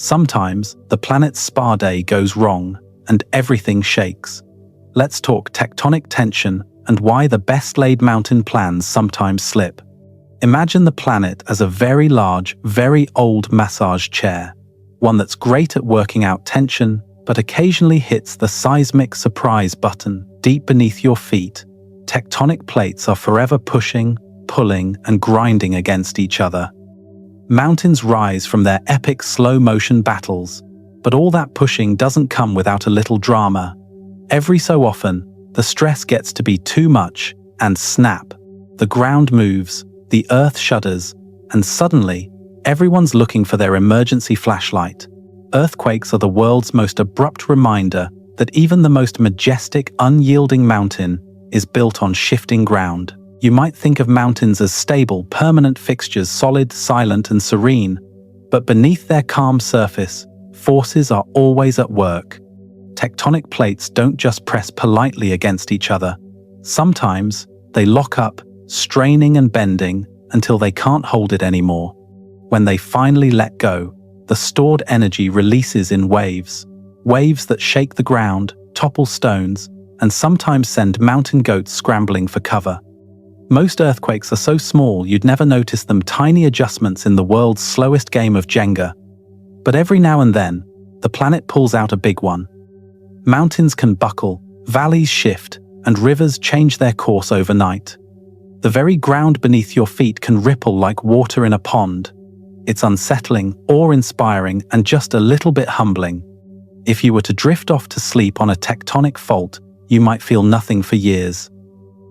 Sometimes, the planet's spa day goes wrong, and everything shakes. Let's talk tectonic tension and why the best-laid mountain plans sometimes slip. Imagine the planet as a very large, very old massage chair, one that's great at working out tension, but occasionally hits the seismic surprise button deep beneath your feet. Tectonic plates are forever pushing, pulling, and grinding against each other. Mountains rise from their epic slow-motion battles, but all that pushing doesn't come without a little drama. Every so often, the stress gets to be too much, and snap. The ground moves, the earth shudders, and suddenly, everyone's looking for their emergency flashlight. Earthquakes are the world's most abrupt reminder that even the most majestic, unyielding mountain is built on shifting ground. You might think of mountains as stable, permanent fixtures, solid, silent, and serene, but beneath their calm surface, forces are always at work. Tectonic plates don't just press politely against each other. Sometimes, they lock up, straining and bending until they can't hold it anymore. When they finally let go, the stored energy releases in waves. Waves that shake the ground, topple stones, and sometimes send mountain goats scrambling for cover. Most earthquakes are so small you'd never notice them, tiny adjustments in the world's slowest game of Jenga. But every now and then, the planet pulls out a big one. Mountains can buckle, valleys shift, and rivers change their course overnight. The very ground beneath your feet can ripple like water in a pond. It's unsettling, awe-inspiring, and just a little bit humbling. If you were to drift off to sleep on a tectonic fault, you might feel nothing for years.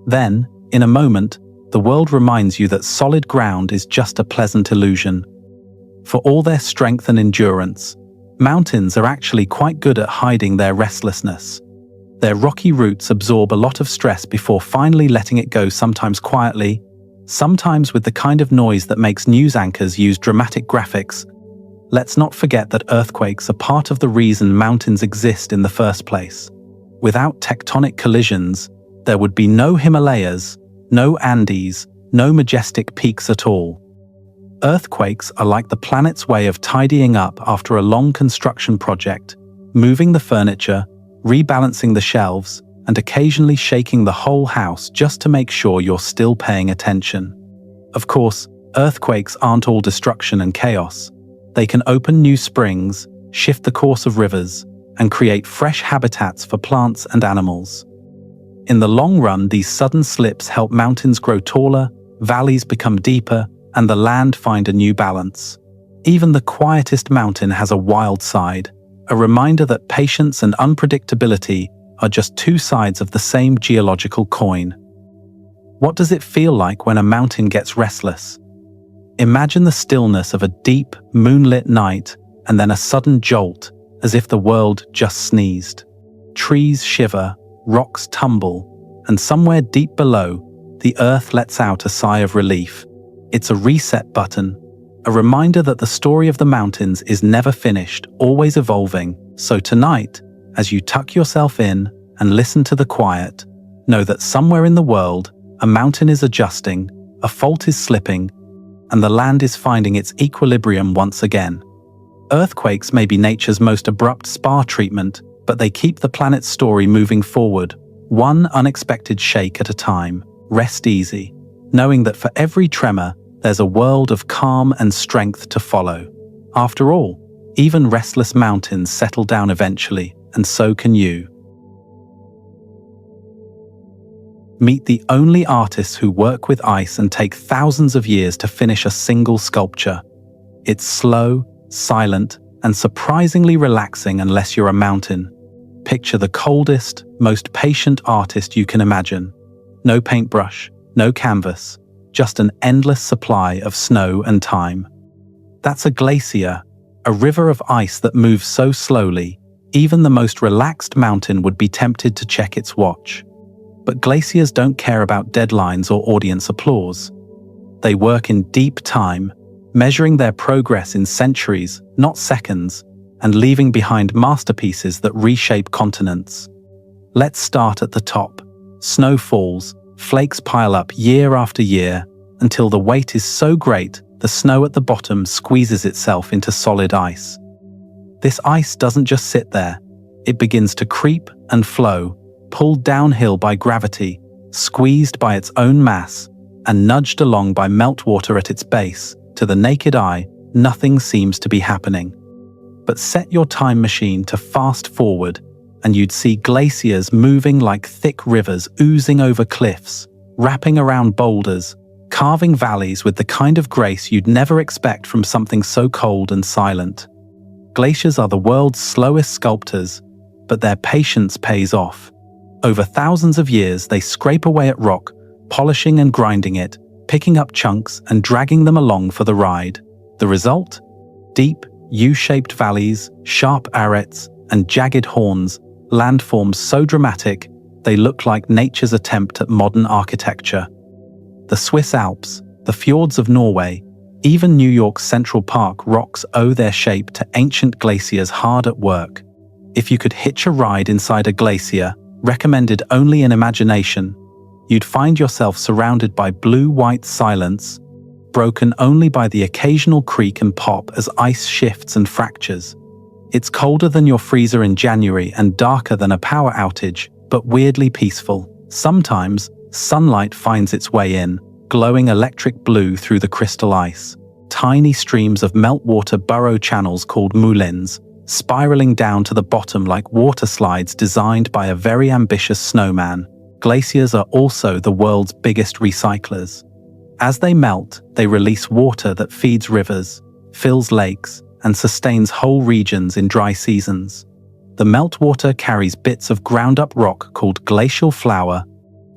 Then, in a moment, the world reminds you that solid ground is just a pleasant illusion. For all their strength and endurance, mountains are actually quite good at hiding their restlessness. Their rocky roots absorb a lot of stress before finally letting it go, sometimes quietly, sometimes with the kind of noise that makes news anchors use dramatic graphics. Let's not forget that earthquakes are part of the reason mountains exist in the first place. Without tectonic collisions, there would be no Himalayas, no Andes, no majestic peaks at all. Earthquakes are like the planet's way of tidying up after a long construction project, moving the furniture, rebalancing the shelves, and occasionally shaking the whole house just to make sure you're still paying attention. Of course, earthquakes aren't all destruction and chaos. They can open new springs, shift the course of rivers, and create fresh habitats for plants and animals. In the long run, these sudden slips help mountains grow taller, valleys become deeper, and the land find a new balance. Even the quietest mountain has a wild side, a reminder that patience and unpredictability are just two sides of the same geological coin. What does it feel like when a mountain gets restless? Imagine the stillness of a deep, moonlit night, and then a sudden jolt, as if the world just sneezed. Trees shiver, rocks tumble, and somewhere deep below, the earth lets out a sigh of relief. It's a reset button, a reminder that the story of the mountains is never finished, always evolving. So tonight, as you tuck yourself in and listen to the quiet, know that somewhere in the world, a mountain is adjusting, a fault is slipping, and the land is finding its equilibrium once again. Earthquakes may be nature's most abrupt spa treatment, but they keep the planet's story moving forward, one unexpected shake at a time. Rest easy, knowing that for every tremor, there's a world of calm and strength to follow. After all, even restless mountains settle down eventually, and so can you. Meet the only artists who work with ice and take thousands of years to finish a single sculpture. It's slow, silent, and surprisingly relaxing unless you're a mountain. Picture the coldest, most patient artist you can imagine. No paintbrush, no canvas, just an endless supply of snow and time. That's a glacier, a river of ice that moves so slowly, even the most relaxed mountain would be tempted to check its watch. But glaciers don't care about deadlines or audience applause. They work in deep time, measuring their progress in centuries, not seconds, and leaving behind masterpieces that reshape continents. Let's start at the top. Snow falls, flakes pile up year after year, until the weight is so great the snow at the bottom squeezes itself into solid ice. This ice doesn't just sit there. It begins to creep and flow, pulled downhill by gravity, squeezed by its own mass, and nudged along by meltwater at its base. To the naked eye, nothing seems to be happening. But set your time machine to fast forward, and you'd see glaciers moving like thick rivers oozing over cliffs, wrapping around boulders, carving valleys with the kind of grace you'd never expect from something so cold and silent. Glaciers are the world's slowest sculptors, but their patience pays off. Over thousands of years, they scrape away at rock, polishing and grinding it, picking up chunks and dragging them along for the ride. The result? Deep, U-shaped valleys, sharp arêtes, and jagged horns, landforms so dramatic, they look like nature's attempt at modern architecture. The Swiss Alps, the fjords of Norway, even New York's Central Park rocks owe their shape to ancient glaciers hard at work. If you could hitch a ride inside a glacier, recommended only in imagination, you'd find yourself surrounded by blue-white silence, broken only by the occasional creak and pop as ice shifts and fractures. It's colder than your freezer in January and darker than a power outage, but weirdly peaceful. Sometimes, sunlight finds its way in, glowing electric blue through the crystal ice. Tiny streams of meltwater burrow channels called moulins, spiraling down to the bottom like water slides designed by a very ambitious snowman. Glaciers are also the world's biggest recyclers. As they melt, they release water that feeds rivers, fills lakes, and sustains whole regions in dry seasons. The meltwater carries bits of ground-up rock called glacial flour,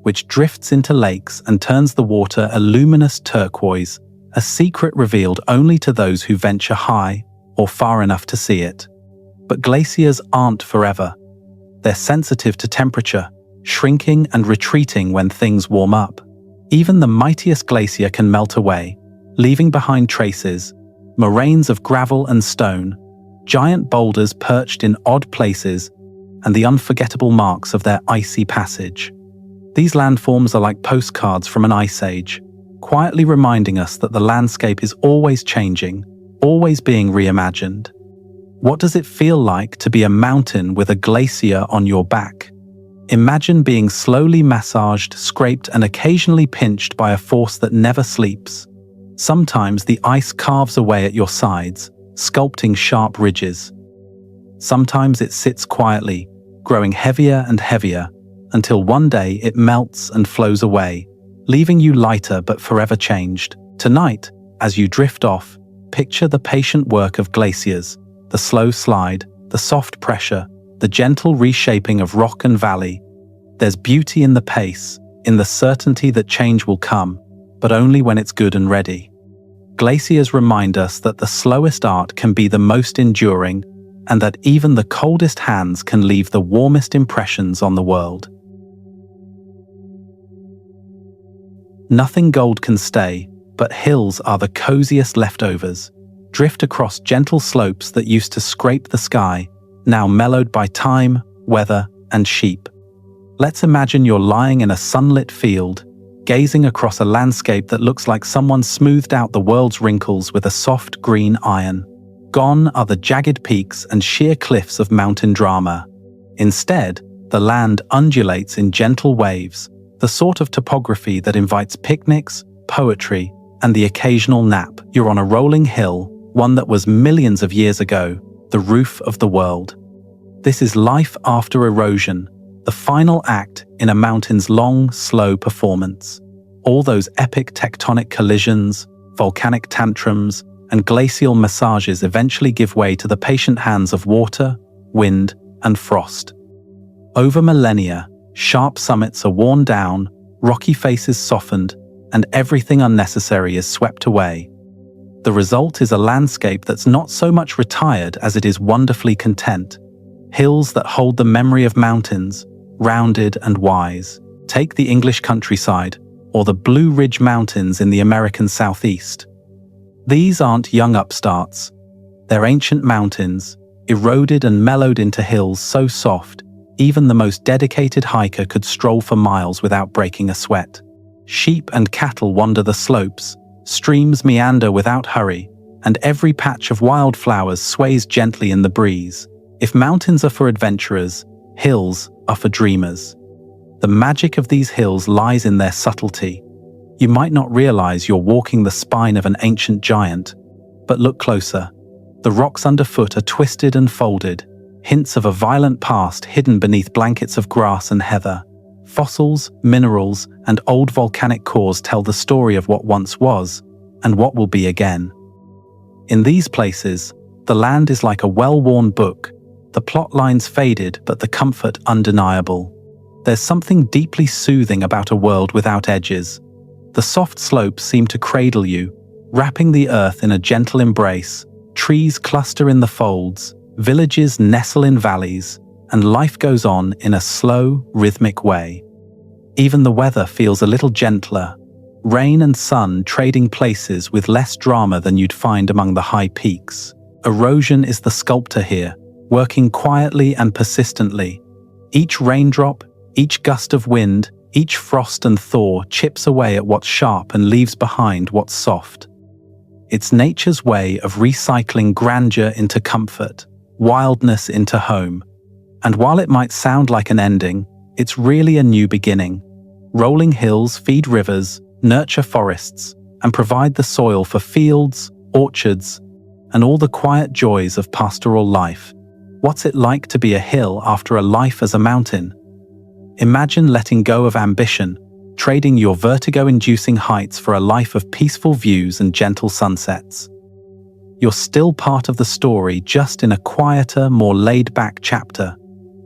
which drifts into lakes and turns the water a luminous turquoise, a secret revealed only to those who venture high or far enough to see it. But glaciers aren't forever. They're sensitive to temperature, shrinking and retreating when things warm up. Even the mightiest glacier can melt away, leaving behind traces, moraines of gravel and stone, giant boulders perched in odd places, and the unforgettable marks of their icy passage. These landforms are like postcards from an ice age, quietly reminding us that the landscape is always changing, always being reimagined. What does it feel like to be a mountain with a glacier on your back? Imagine being slowly massaged, scraped, and occasionally pinched by a force that never sleeps. Sometimes the ice carves away at your sides, sculpting sharp ridges. Sometimes it sits quietly, growing heavier and heavier, until one day it melts and flows away, leaving you lighter but forever changed. Tonight, as you drift off, picture the patient work of glaciers, the slow slide, the soft pressure, the gentle reshaping of rock and valley. There's beauty in the pace, in the certainty that change will come, but only when it's good and ready. Glaciers remind us that the slowest art can be the most enduring, and that even the coldest hands can leave the warmest impressions on the world. Nothing gold can stay, but hills are the coziest leftovers. Drift across gentle slopes that used to scrape the sky, now mellowed by time, weather, and sheep. Let's imagine you're lying in a sunlit field, gazing across a landscape that looks like someone smoothed out the world's wrinkles with a soft green iron. Gone are the jagged peaks and sheer cliffs of mountain drama. Instead, the land undulates in gentle waves, the sort of topography that invites picnics, poetry, and the occasional nap. You're on a rolling hill, one that was millions of years ago, the roof of the world. This is life after erosion, the final act in a mountain's long, slow performance. All those epic tectonic collisions, volcanic tantrums, and glacial massages eventually give way to the patient hands of water, wind, and frost. Over millennia, sharp summits are worn down, rocky faces softened, and everything unnecessary is swept away. The result is a landscape that's not so much retired as it is wonderfully content. Hills that hold the memory of mountains, rounded and wise. Take the English countryside, or the Blue Ridge Mountains in the American Southeast. These aren't young upstarts. They're ancient mountains, eroded and mellowed into hills so soft, even the most dedicated hiker could stroll for miles without breaking a sweat. Sheep and cattle wander the slopes, streams meander without hurry, and every patch of wildflowers sways gently in the breeze. If mountains are for adventurers, hills are for dreamers. The magic of these hills lies in their subtlety. You might not realize you're walking the spine of an ancient giant, but look closer. The rocks underfoot are twisted and folded, hints of a violent past hidden beneath blankets of grass and heather. Fossils, minerals, and old volcanic cores tell the story of what once was and what will be again. In these places, the land is like a well-worn book, the plot lines faded but the comfort undeniable. There's something deeply soothing about a world without edges. The soft slopes seem to cradle you, wrapping the earth in a gentle embrace. Trees cluster in the folds, villages nestle in valleys, and life goes on in a slow, rhythmic way. Even the weather feels a little gentler, rain and sun trading places with less drama than you'd find among the high peaks. Erosion is the sculptor here, working quietly and persistently. Each raindrop, each gust of wind, each frost and thaw chips away at what's sharp and leaves behind what's soft. It's nature's way of recycling grandeur into comfort, wildness into home. And while it might sound like an ending, it's really a new beginning. Rolling hills feed rivers, nurture forests, and provide the soil for fields, orchards, and all the quiet joys of pastoral life. What's it like to be a hill after a life as a mountain? Imagine letting go of ambition, trading your vertigo-inducing heights for a life of peaceful views and gentle sunsets. You're still part of the story, just in a quieter, more laid-back chapter.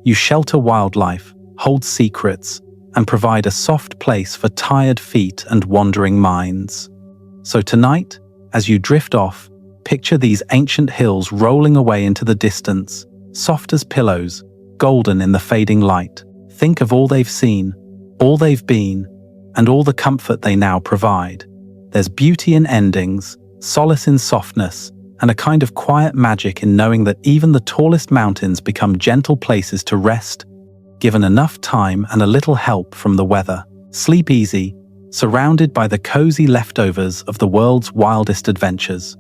You shelter wildlife, hold secrets, and provide a soft place for tired feet and wandering minds. So tonight, as you drift off, picture these ancient hills rolling away into the distance, soft as pillows, golden in the fading light. Think of all they've seen, all they've been, and all the comfort they now provide. There's beauty in endings, solace in softness, and a kind of quiet magic in knowing that even the tallest mountains become gentle places to rest, given enough time and a little help from the weather. Sleep easy, surrounded by the cozy leftovers of the world's wildest adventures.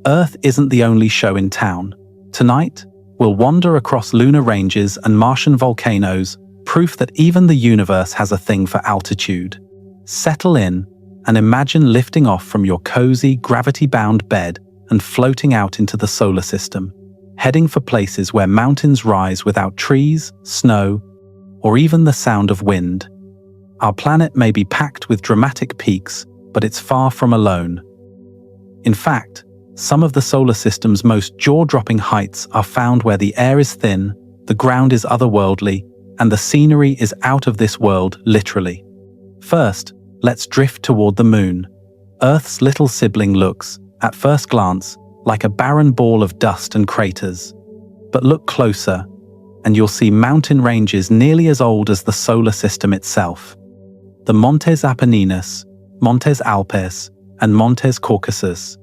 Earth isn't the only show in town. Tonight, we'll wander across lunar ranges and Martian volcanoes, proof that even the universe has a thing for altitude. Settle in and imagine lifting off from your cozy, gravity-bound bed and floating out into the solar system, heading for places where mountains rise without trees, snow, or even the sound of wind. Our planet may be packed with dramatic peaks, but it's far from alone. In fact, some of the solar system's most jaw-dropping heights are found where the air is thin, the ground is otherworldly, and the scenery is out of this world, literally. First, let's drift toward the moon. Earth's little sibling looks, at first glance, like a barren ball of dust and craters. But look closer, and you'll see mountain ranges nearly as old as the solar system itself. The Montes Apenninus, Montes Alpes, and Montes Caucasus.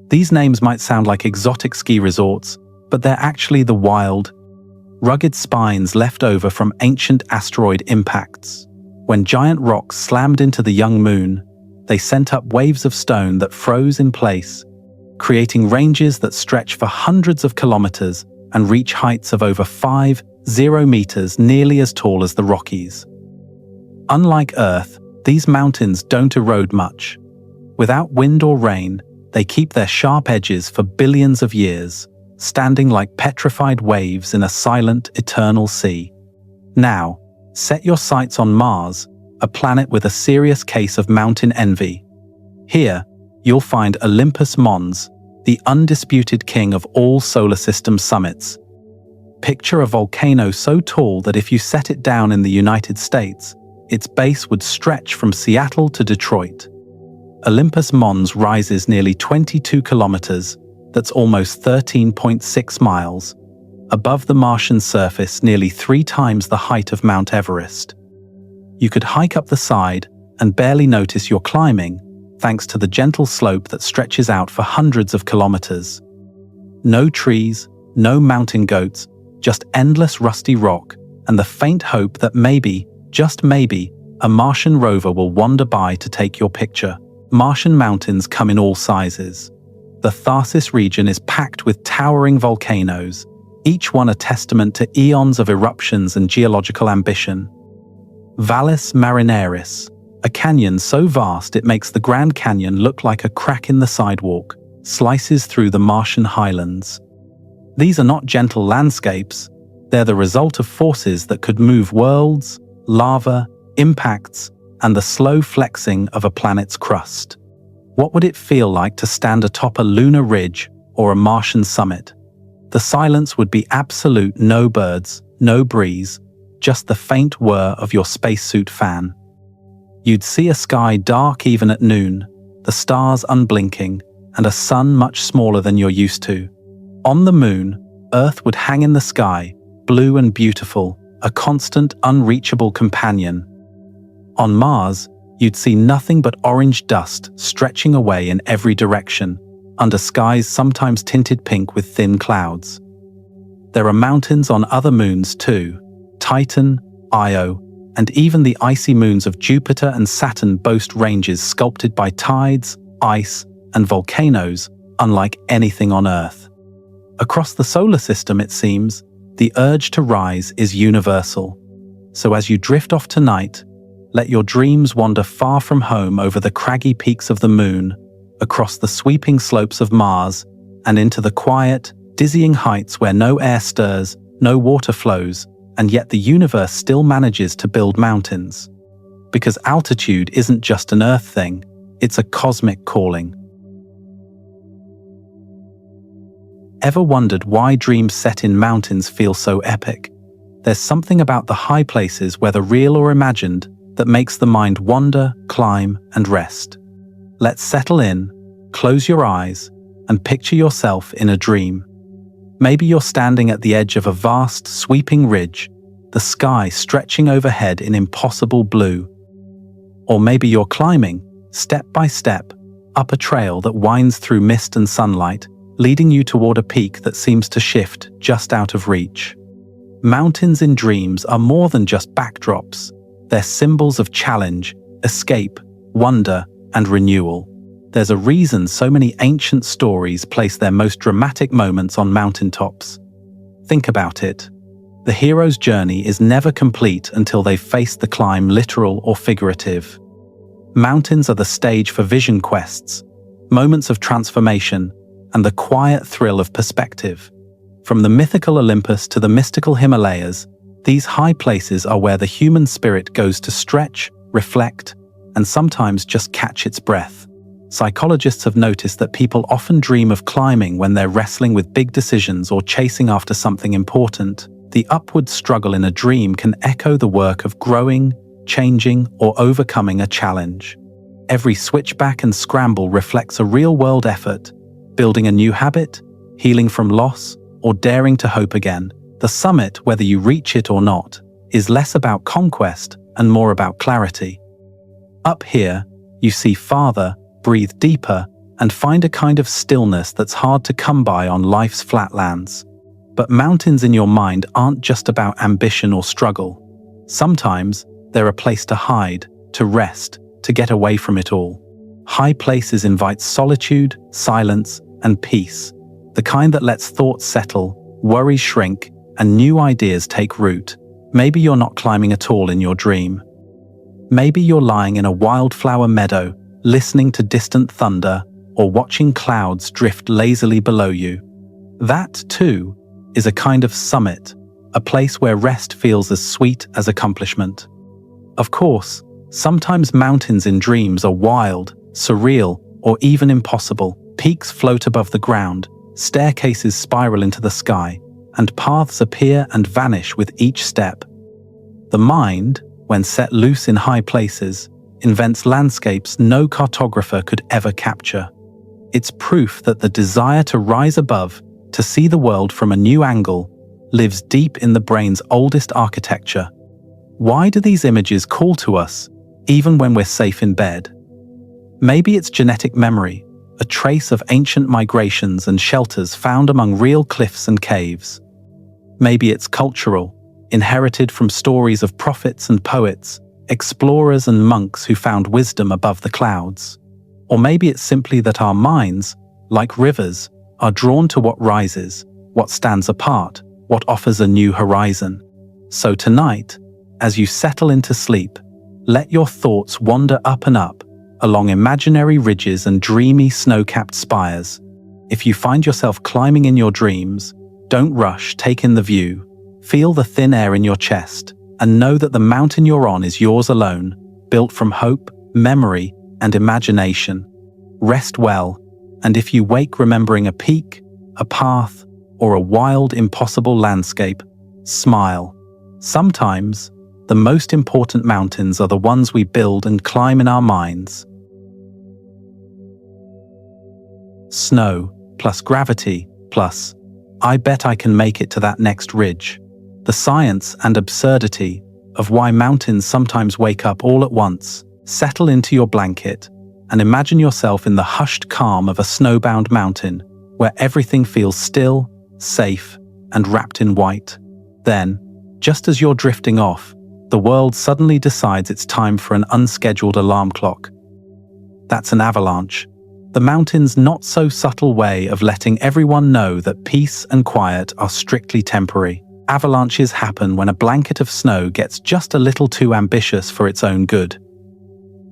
These names might sound like exotic ski resorts, but they're actually the wild, rugged spines left over from ancient asteroid impacts. When giant rocks slammed into the young moon, they sent up waves of stone that froze in place, creating ranges that stretch for hundreds of kilometers and reach heights of over 50 meters, nearly as tall as the Rockies. Unlike Earth, these mountains don't erode much. Without wind or rain, they keep their sharp edges for billions of years. standing like petrified waves in a silent, eternal sea. Now, set your sights on Mars, a planet with a serious case of mountain envy. Here, you'll find Olympus Mons, the undisputed king of all solar system summits. Picture a volcano so tall that if you set it down in the United States, its base would stretch from Seattle to Detroit. Olympus Mons rises nearly 22 kilometers, that's almost 13.6 miles, above the Martian surface, nearly 3 times the height of Mount Everest. You could hike up the side and barely notice you're climbing, thanks to the gentle slope that stretches out for hundreds of kilometers. No trees, no mountain goats, just endless rusty rock, and the faint hope that maybe, just maybe, a Martian rover will wander by to take your picture. Martian mountains come in all sizes. The Tharsis region is packed with towering volcanoes, each one a testament to eons of eruptions and geological ambition. Valles Marineris, a canyon so vast it makes the Grand Canyon look like a crack in the sidewalk, slices through the Martian highlands. These are not gentle landscapes, they're the result of forces that could move worlds, lava, impacts, and the slow flexing of a planet's crust. What would it feel like to stand atop a lunar ridge or a Martian summit? The silence would be absolute: no birds, no breeze, just the faint whir of your spacesuit fan. You'd see a sky dark even at noon, the stars unblinking, and a sun much smaller than you're used to. On the moon, Earth would hang in the sky, blue and beautiful, a constant, unreachable companion. On Mars, you'd see nothing but orange dust stretching away in every direction, under skies sometimes tinted pink with thin clouds. There are mountains on other moons too. Titan, Io, and even the icy moons of Jupiter and Saturn boast ranges sculpted by tides, ice, and volcanoes, unlike anything on Earth. Across the solar system, it seems, the urge to rise is universal. So as you drift off tonight, let your dreams wander far from home over the craggy peaks of the Moon, across the sweeping slopes of Mars, and into the quiet, dizzying heights where no air stirs, no water flows, and yet the universe still manages to build mountains. Because altitude isn't just an Earth thing, it's a cosmic calling. Ever wondered why dreams set in mountains feel so epic? There's something about the high places, whether real or imagined, that makes the mind wander, climb, and rest. Let's settle in, close your eyes, and picture yourself in a dream. Maybe you're standing at the edge of a vast, sweeping ridge, the sky stretching overhead in impossible blue. Or maybe you're climbing, step by step, up a trail that winds through mist and sunlight, leading you toward a peak that seems to shift just out of reach. Mountains in dreams are more than just backdrops. They're symbols of challenge, escape, wonder, and renewal. There's a reason so many ancient stories place their most dramatic moments on mountaintops. Think about it. The hero's journey is never complete until they've faced the climb, literal or figurative. Mountains are the stage for vision quests, moments of transformation, and the quiet thrill of perspective. From the mythical Olympus to the mystical Himalayas, these high places are where the human spirit goes to stretch, reflect, and sometimes just catch its breath. Psychologists have noticed that people often dream of climbing when they're wrestling with big decisions or chasing after something important. The upward struggle in a dream can echo the work of growing, changing, or overcoming a challenge. Every switchback and scramble reflects a real-world effort, building a new habit, healing from loss, or daring to hope again. The summit, whether you reach it or not, is less about conquest and more about clarity. Up here, you see farther, breathe deeper, and find a kind of stillness that's hard to come by on life's flatlands. But mountains in your mind aren't just about ambition or struggle. Sometimes they're a place to hide, to rest, to get away from it all. High places invite solitude, silence, and peace, the kind that lets thoughts settle, worries shrink, and new ideas take root. Maybe you're not climbing at all in your dream. Maybe you're lying in a wildflower meadow, listening to distant thunder, or watching clouds drift lazily below you. That, too, is a kind of summit, a place where rest feels as sweet as accomplishment. Of course, sometimes mountains in dreams are wild, surreal, or even impossible. Peaks float above the ground, staircases spiral into the sky, and paths appear and vanish with each step. The mind, when set loose in high places, invents landscapes no cartographer could ever capture. It's proof that the desire to rise above, to see the world from a new angle, lives deep in the brain's oldest architecture. Why do these images call to us, even when we're safe in bed? Maybe it's genetic memory, a trace of ancient migrations and shelters found among real cliffs and caves. Maybe it's cultural, inherited from stories of prophets and poets, explorers and monks who found wisdom above the clouds. Or maybe it's simply that our minds, like rivers, are drawn to what rises, what stands apart, what offers a new horizon. So tonight, as you settle into sleep, let your thoughts wander up and up, along imaginary ridges and dreamy snow-capped spires. If you find yourself climbing in your dreams, don't rush, take in the view, feel the thin air in your chest, and know that the mountain you're on is yours alone, built from hope, memory, and imagination. Rest well, and if you wake remembering a peak, a path, or a wild, impossible landscape, smile. Sometimes, the most important mountains are the ones we build and climb in our minds. Snow, plus gravity, plus, I bet I can make it to that next ridge. The science and absurdity of why mountains sometimes wake up all at once. Settle into your blanket and imagine yourself in the hushed calm of a snowbound mountain, where everything feels still, safe, and wrapped in white. Then, just as you're drifting off, the world suddenly decides it's time for an unscheduled alarm clock. That's an avalanche, the mountain's not-so-subtle way of letting everyone know that peace and quiet are strictly temporary. Avalanches happen when a blanket of snow gets just a little too ambitious for its own good.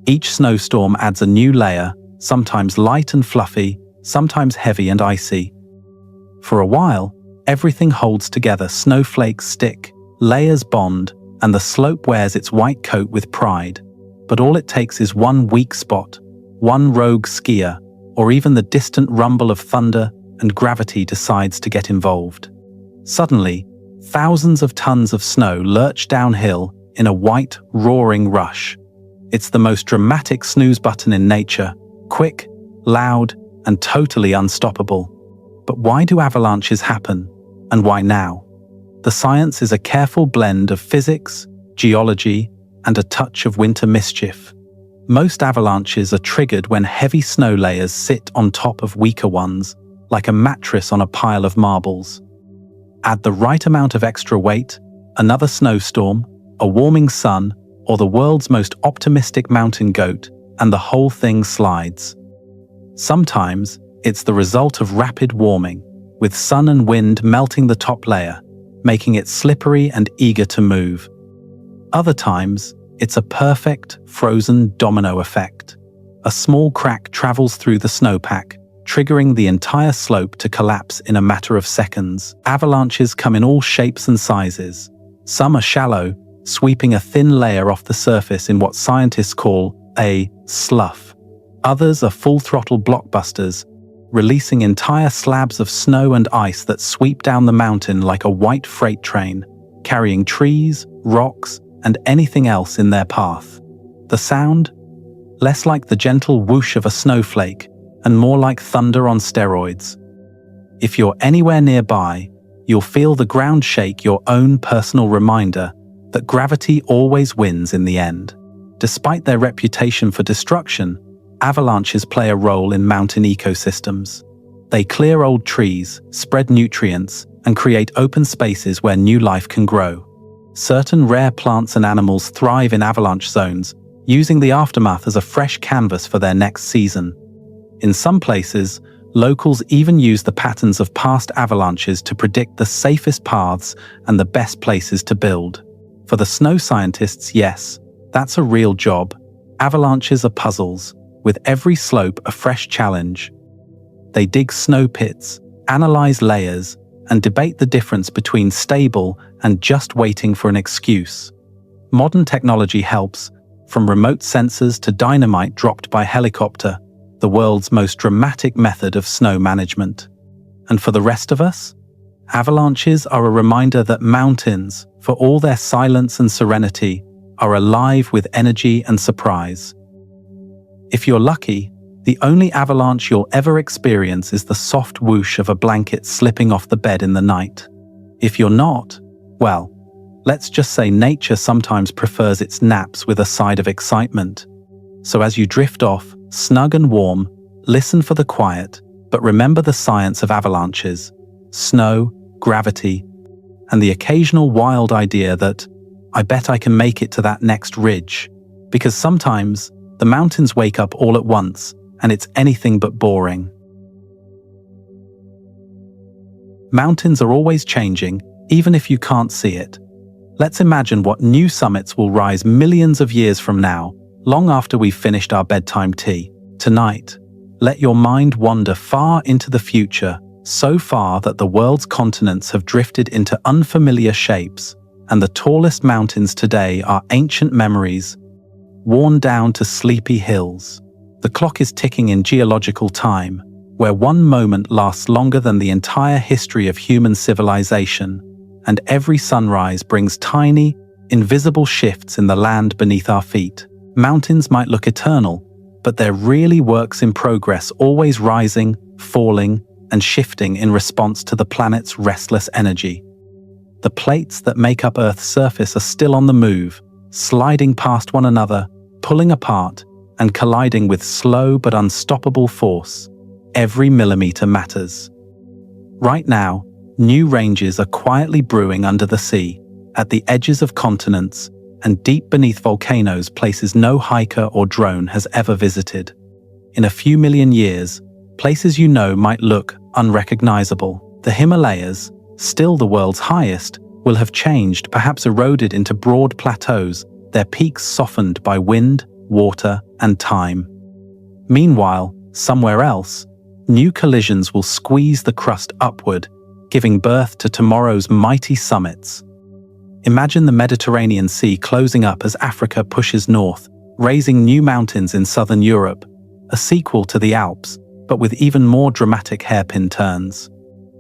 Each snowstorm adds a new layer, sometimes light and fluffy, sometimes heavy and icy. For a while, everything holds together, snowflakes stick, layers bond, and the slope wears its white coat with pride. But all it takes is one weak spot, one rogue skier, or even the distant rumble of thunder, and gravity decides to get involved. Suddenly, thousands of tons of snow lurch downhill in a white, roaring rush. It's the most dramatic snooze button in nature, quick, loud, and totally unstoppable. But why do avalanches happen, and why now? The science is a careful blend of physics, geology, and a touch of winter mischief. Most avalanches are triggered when heavy snow layers sit on top of weaker ones, like a mattress on a pile of marbles. Add the right amount of extra weight, another snowstorm, a warming sun, or the world's most optimistic mountain goat, and the whole thing slides. Sometimes, it's the result of rapid warming, with sun and wind melting the top layer, making it slippery and eager to move. Other times, it's a perfect, frozen domino effect. A small crack travels through the snowpack, triggering the entire slope to collapse in a matter of seconds. Avalanches come in all shapes and sizes. Some are shallow, sweeping a thin layer off the surface in what scientists call a slough. Others are full-throttle blockbusters, releasing entire slabs of snow and ice that sweep down the mountain like a white freight train, carrying trees, rocks, and anything else in their path. The sound? Less like the gentle whoosh of a snowflake, and more like thunder on steroids. If you're anywhere nearby, you'll feel the ground shake, your own personal reminder that gravity always wins in the end. Despite their reputation for destruction, avalanches play a role in mountain ecosystems. They clear old trees, spread nutrients, and create open spaces where new life can grow. Certain rare plants and animals thrive in avalanche zones, using the aftermath as a fresh canvas for their next season. In some places, locals even use the patterns of past avalanches to predict the safest paths and the best places to build. For the snow scientists, yes, that's a real job. Avalanches are puzzles, with every slope a fresh challenge. They dig snow pits, analyze layers, and debate the difference between stable and just waiting for an excuse. Modern technology helps, from remote sensors to dynamite dropped by helicopter, the world's most dramatic method of snow management. And for the rest of us, avalanches are a reminder that mountains, for all their silence and serenity, are alive with energy and surprise. If you're lucky, the only avalanche you'll ever experience is the soft whoosh of a blanket slipping off the bed in the night. If you're not, well, let's just say nature sometimes prefers its naps with a side of excitement. So as you drift off, snug and warm, listen for the quiet, but remember the science of avalanches: snow, gravity, and the occasional wild idea that, I bet I can make it to that next ridge. Because sometimes, the mountains wake up all at once, and it's anything but boring. Mountains are always changing, even if you can't see it. Let's imagine what new summits will rise millions of years from now, long after we've finished our bedtime tea. Tonight, let your mind wander far into the future, so far that the world's continents have drifted into unfamiliar shapes, and the tallest mountains today are ancient memories, worn down to sleepy hills. The clock is ticking in geological time, where one moment lasts longer than the entire history of human civilization, and every sunrise brings tiny, invisible shifts in the land beneath our feet. Mountains might look eternal, but they're really works in progress, always rising, falling, and shifting in response to the planet's restless energy. The plates that make up Earth's surface are still on the move, sliding past one another, pulling apart, and colliding with slow but unstoppable force. Every millimeter matters. Right now, new ranges are quietly brewing under the sea, at the edges of continents, and deep beneath volcanoes, places no hiker or drone has ever visited. In a few million years, places you know might look unrecognizable. The Himalayas, still the world's highest, will have changed, perhaps eroded into broad plateaus, their peaks softened by wind, water, and time. Meanwhile, somewhere else, new collisions will squeeze the crust upward, giving birth to tomorrow's mighty summits. Imagine the Mediterranean Sea closing up as Africa pushes north, raising new mountains in southern Europe, a sequel to the Alps, but with even more dramatic hairpin turns.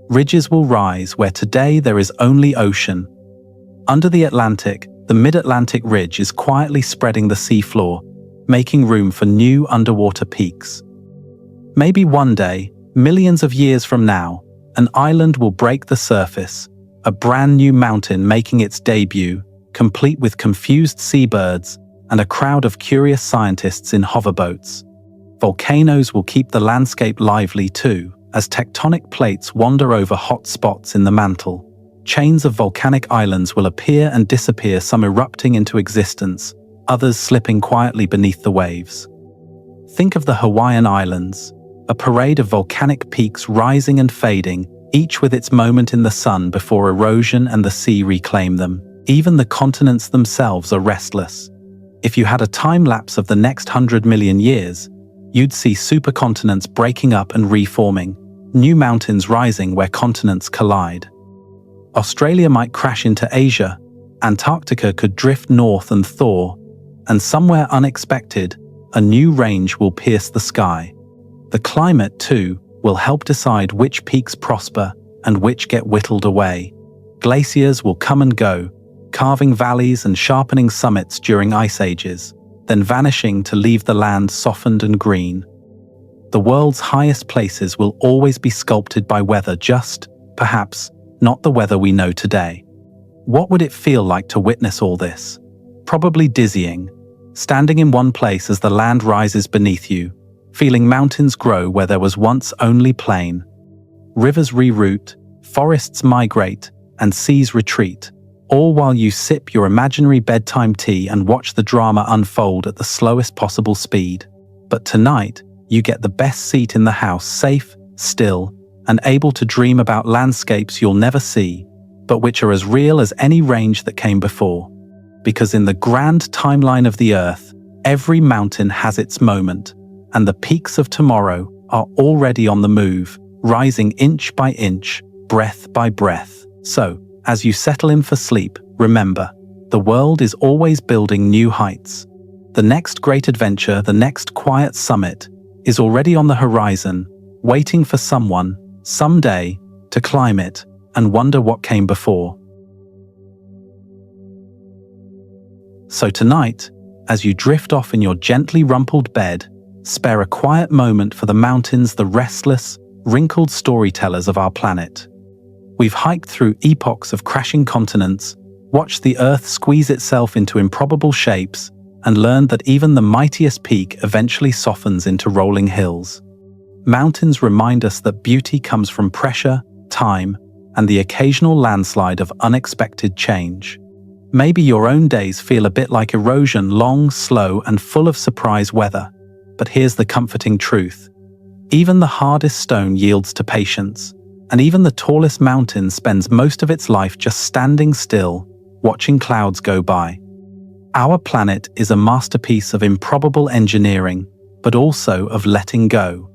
Ridges will rise where today there is only ocean. Under the Atlantic, the Mid-Atlantic Ridge is quietly spreading the seafloor, making room for new underwater peaks. Maybe one day, millions of years from now, an island will break the surface, a brand new mountain making its debut, complete with confused seabirds and a crowd of curious scientists in hoverboats. Volcanoes will keep the landscape lively too, as tectonic plates wander over hot spots in the mantle. Chains of volcanic islands will appear and disappear, some erupting into existence, others slipping quietly beneath the waves. Think of the Hawaiian Islands, a parade of volcanic peaks rising and fading, each with its moment in the sun before erosion and the sea reclaim them. Even the continents themselves are restless. If you had a time-lapse of the next 100 million years, you'd see supercontinents breaking up and reforming, new mountains rising where continents collide. Australia might crash into Asia, Antarctica could drift north and thaw, and somewhere unexpected, a new range will pierce the sky. The climate, too, will help decide which peaks prosper and which get whittled away. Glaciers will come and go, carving valleys and sharpening summits during ice ages, then vanishing to leave the land softened and green. The world's highest places will always be sculpted by weather, just, perhaps, not the weather we know today. What would it feel like to witness all this? Probably dizzying, standing in one place as the land rises beneath you, feeling mountains grow where there was once only plain. Rivers reroute, forests migrate, and seas retreat, all while you sip your imaginary bedtime tea and watch the drama unfold at the slowest possible speed. But tonight, you get the best seat in the house, safe, still, and able to dream about landscapes you'll never see, but which are as real as any range that came before. Because in the grand timeline of the Earth, every mountain has its moment, and the peaks of tomorrow are already on the move, rising inch by inch, breath by breath. So, as you settle in for sleep, remember, the world is always building new heights. The next great adventure, the next quiet summit, is already on the horizon, waiting for someone, someday, to climb it and wonder what came before. So tonight, as you drift off in your gently rumpled bed, spare a quiet moment for the mountains, the restless, wrinkled storytellers of our planet. We've hiked through epochs of crashing continents, watched the Earth squeeze itself into improbable shapes, and learned that even the mightiest peak eventually softens into rolling hills. Mountains remind us that beauty comes from pressure, time, and the occasional landslide of unexpected change. Maybe your own days feel a bit like erosion, long, slow, and full of surprise weather. But here's the comforting truth. Even the hardest stone yields to patience, and even the tallest mountain spends most of its life just standing still, watching clouds go by. Our planet is a masterpiece of improbable engineering, but also of letting go.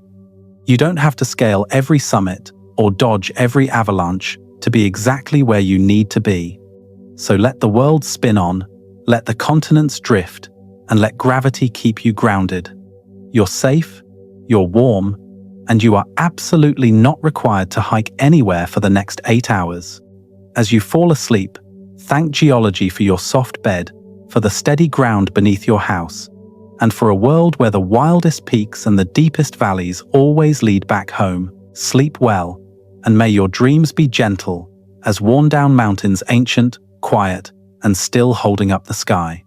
You don't have to scale every summit or dodge every avalanche to be exactly where you need to be. So let the world spin on, let the continents drift, and let gravity keep you grounded. You're safe, you're warm, and you are absolutely not required to hike anywhere for the next 8 hours. As you fall asleep, thank Geology for your soft bed, for the steady ground beneath your house, and for a world where the wildest peaks and the deepest valleys always lead back home. Sleep well, and may your dreams be gentle, as worn-down mountains, ancient, quiet, and still holding up the sky.